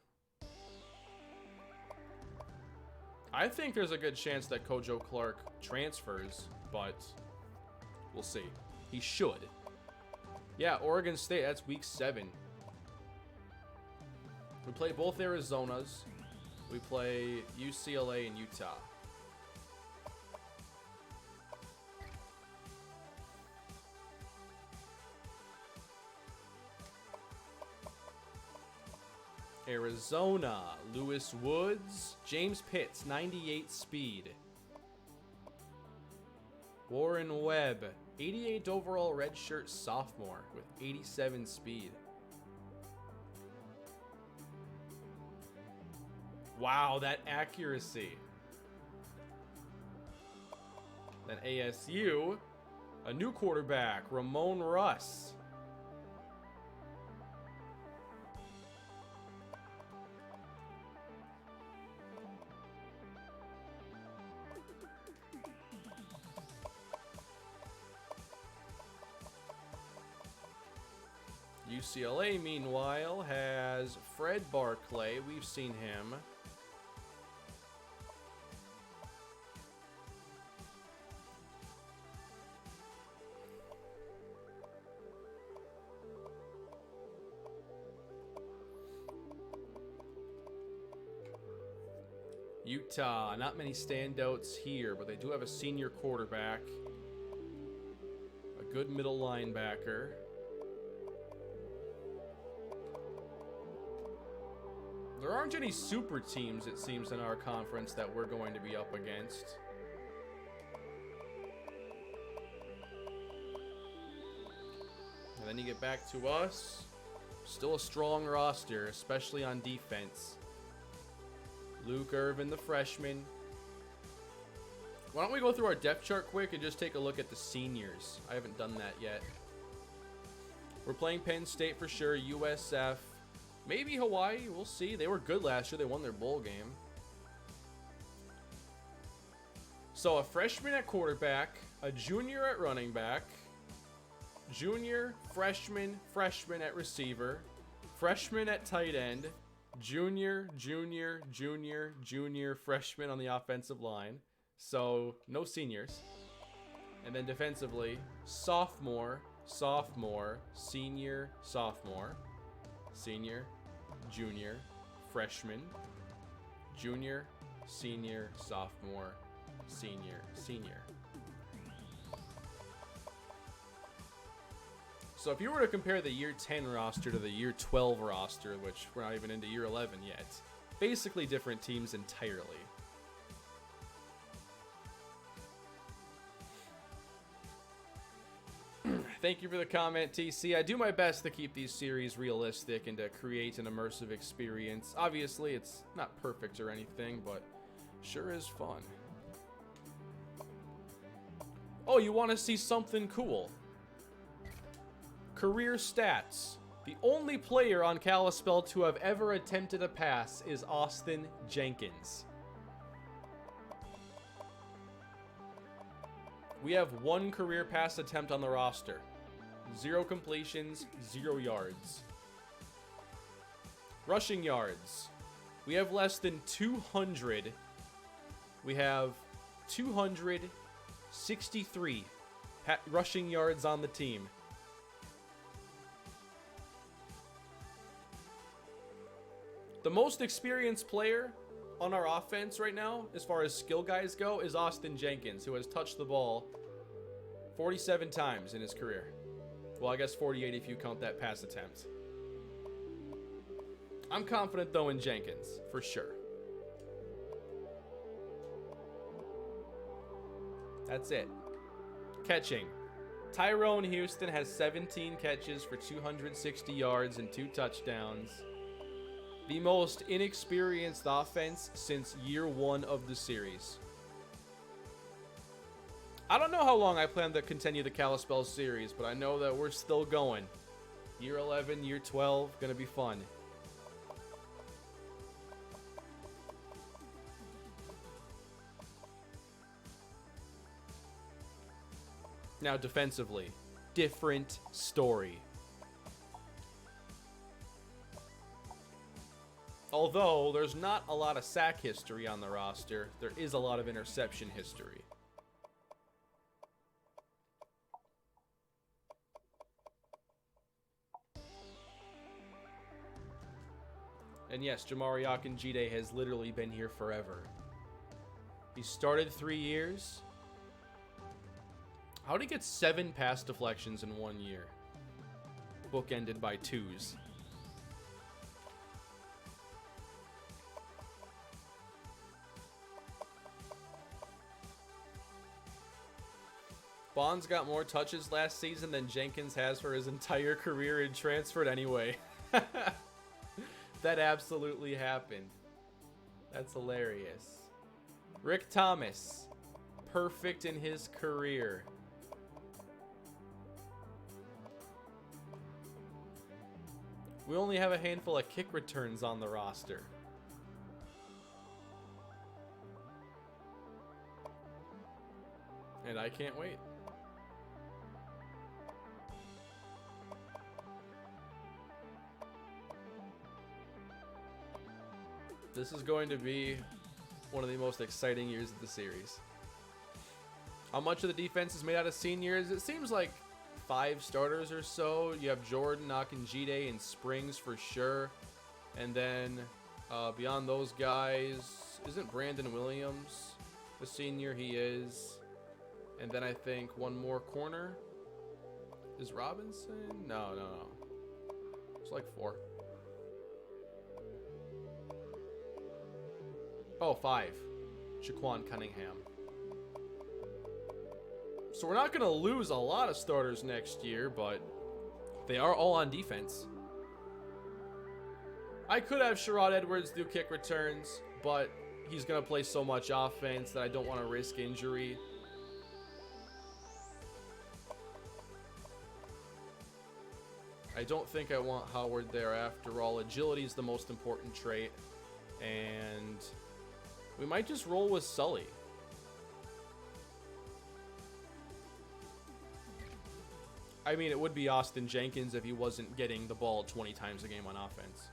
I think there's a good chance that Kojo Clark transfers, but we'll see. He should. Yeah, Oregon State, that's week 7. We play both Arizonas. We play UCLA and Utah. Arizona, Lewis Woods, James Pitts, 98 speed. Warren Webb, 88 overall redshirt sophomore with 87 speed. Wow, that accuracy. Then ASU, a new quarterback, Ramon Russ. UCLA, meanwhile, has Fred Barclay. We've seen him. Utah, not many standouts here, but they do have a senior quarterback. A good middle linebacker. There aren't any super teams, it seems, in our conference that we're going to be up against. And then you get back to us. Still a strong roster, especially on defense. Luke Irvin, the freshman. Why don't we go through our depth chart quick and just take a look at the seniors? I haven't done that yet. We're playing Penn State for sure, USF. Maybe Hawaii, we'll see. They were good last year. They won their bowl game. So a freshman at quarterback, a junior at running back, junior, freshman at receiver. freshman at tight end, junior, freshman on the offensive line. So no seniors. And then defensively, sophomore, senior, senior, junior, freshman, junior, senior, sophomore, senior. So if you were to compare the year 10 roster to the year 12 roster, which we're not even into year 11 yet, basically different teams entirely. Thank you for the comment, TC. I do my best to keep these series realistic and to create an immersive experience. Obviously, it's not perfect or anything, but sure is fun. Oh, you want to see something cool? Career stats. The only player on Kalispell to have ever attempted a pass is Austin Jenkins. We have 1 career pass attempt on the roster. 0 completions, 0 yards. Rushing yards. We have less than 200. We have 263 rushing yards on the team. The most experienced player on our offense right now, as far as skill guys go, is Austin Jenkins, who has touched the ball 47 times in his career. Well, I guess 48 if you count that pass attempt. I'm confident, though, in Jenkins, for sure. That's it. Catching. Tyrone Houston has 17 catches for 260 yards and 2 touchdowns. The most inexperienced offense since year 1 of the series. I don't know how long I plan to continue the Kalispell series, but I know that we're still going. Year 11, year 12, gonna be fun. Now defensively, different story. Although there's not a lot of sack history on the roster, there is a lot of interception history. And yes, Jamari Akinjide has literally been here forever. He started 3 years. How did he get 7 pass deflections in 1 year? Bookended by 2s. Bonds got more touches last season than Jenkins has for his entire career and transferred anyway. That absolutely happened. That's hilarious. Rick Thomas, perfect in his career. We only have a handful of kick returns on the roster. And I can't wait. This is going to be one of the most exciting years of the series. How much of the defense is made out of seniors? It seems like 5 starters or so. You have Jordan, Akinjide, and Springs for sure. And then beyond those guys, isn't Brandon Williams the senior? He is. And then I think one more corner. Is Robinson? No. It's like 4. Oh, 5. Shaquan Cunningham. So we're not going to lose a lot of starters next year, but they are all on defense. I could have Sherrod Edwards do kick returns, but he's going to play so much offense that I don't want to risk injury. I don't think I want Howard there after all. Agility is the most important trait. And we might just roll with Sully. I mean, it would be Austin Jenkins if he wasn't getting the ball 20 times a game on offense.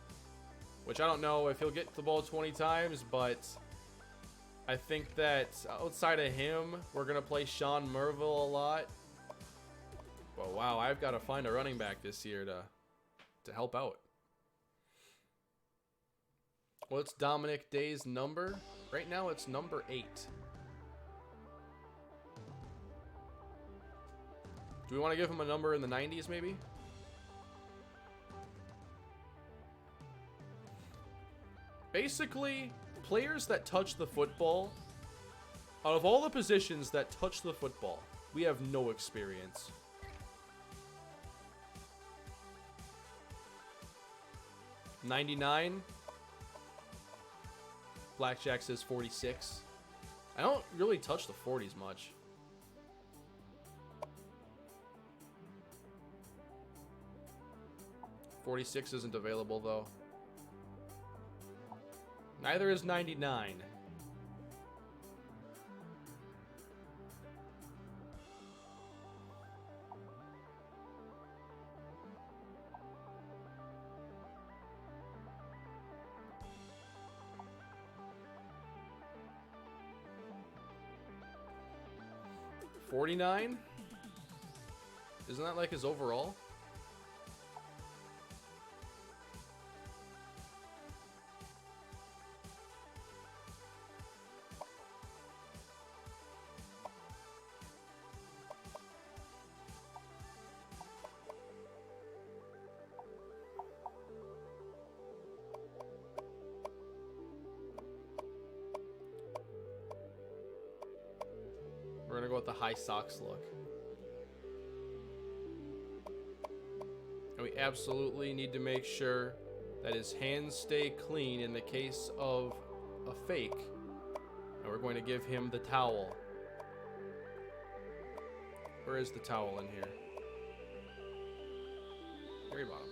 Which I don't know if he'll get the ball 20 times, but I think that outside of him, we're going to play Sean Merville a lot. But wow, I've got to find a running back this year to help out. What's Dominic Day's number? Right now it's number 8. Do we want to give him a number in the 90s maybe? Basically, players that touch the football, out of all the positions that touch the football, we have no experience. $99. Blackjack says 46. I don't really touch the 40s much. $46 isn't available though. Neither is 99. $49? Isn't that like his overall? We're going to go with the high socks look. And we absolutely need to make sure that his hands stay clean in the case of a fake. And we're going to give him the towel. Where is the towel in here? Very bottom.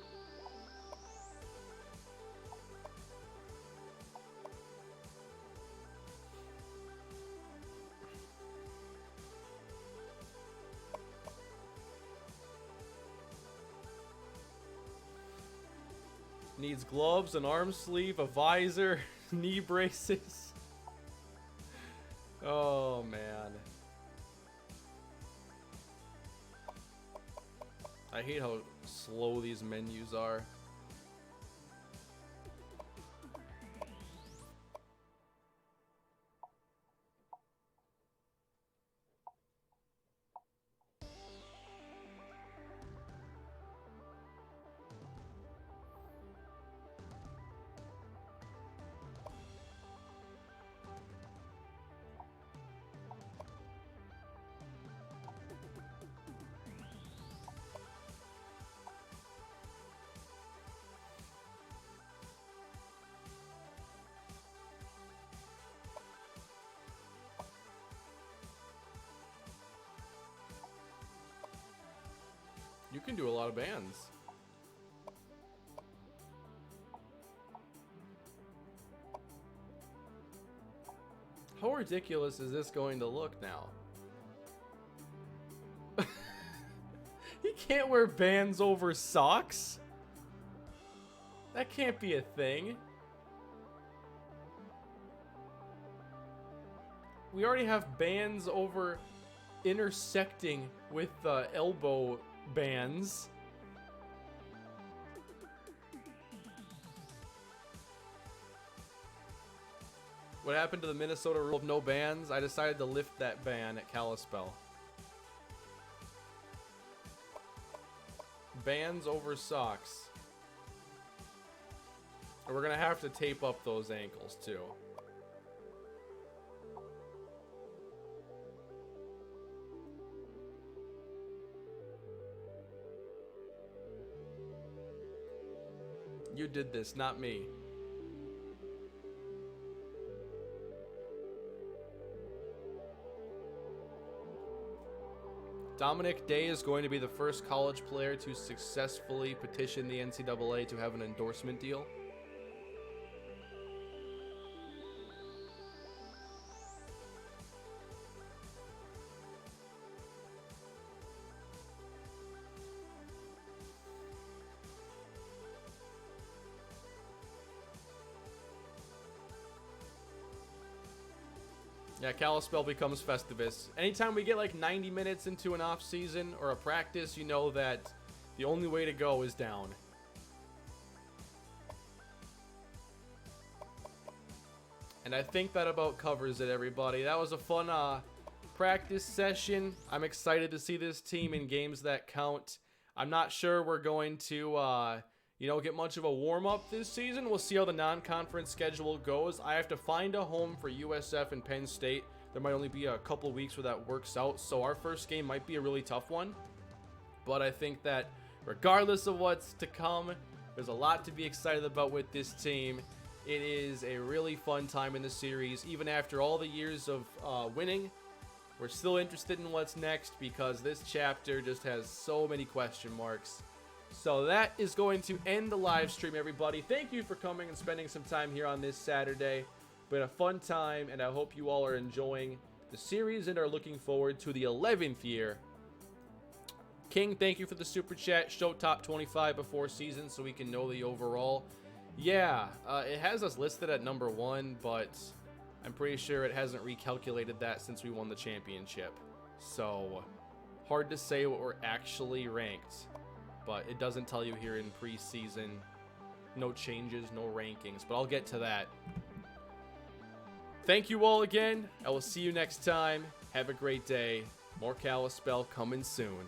Needs gloves, an arm sleeve, a visor, knee braces. Oh, man. I hate how slow these menus are. You can do a lot of bands. How ridiculous is this going to look now? He can't wear bands over socks? That can't be a thing. We already have bands over intersecting with elbow bands. What happened to the Minnesota rule of no bans? I decided to lift that ban at Kalispell. Bands over socks. And we're gonna have to tape up those ankles too. You did this, not me. Dominic Day is going to be the first college player to successfully petition the NCAA to have an endorsement deal. Yeah, Kalispell becomes Festivus. Anytime we get like 90 minutes into an off season or a practice, you know that the only way to go is down. And I think that about covers it, everybody. That was a fun practice session. I'm excited to see this team in games that count. I'm not sure we're going to, get much of a warm-up this season. We'll see how the non-conference schedule goes. I have to find a home for USF and Penn State. There might only be a couple weeks where that works out, so our first game might be a really tough one. But I think that regardless of what's to come, there's a lot to be excited about with this team. It is a really fun time in the series. Even after all the years of winning, we're still interested in what's next because this chapter just has so many question marks. So that is going to end the live stream, everybody. Thank you for coming and spending some time here on this Saturday. Been a fun time, and I hope you all are enjoying the series and are looking forward to the 11th year. King, thank you for the super chat. Show top 25 before season so we can know the overall. Yeah, it has us listed at number 1, but I'm pretty sure it hasn't recalculated that since we won the championship. So, hard to say what we're actually ranked, but it doesn't tell you here in preseason. No changes, no rankings, but I'll get to that. Thank you all again. I will see you next time. Have a great day. More Kalispell coming soon.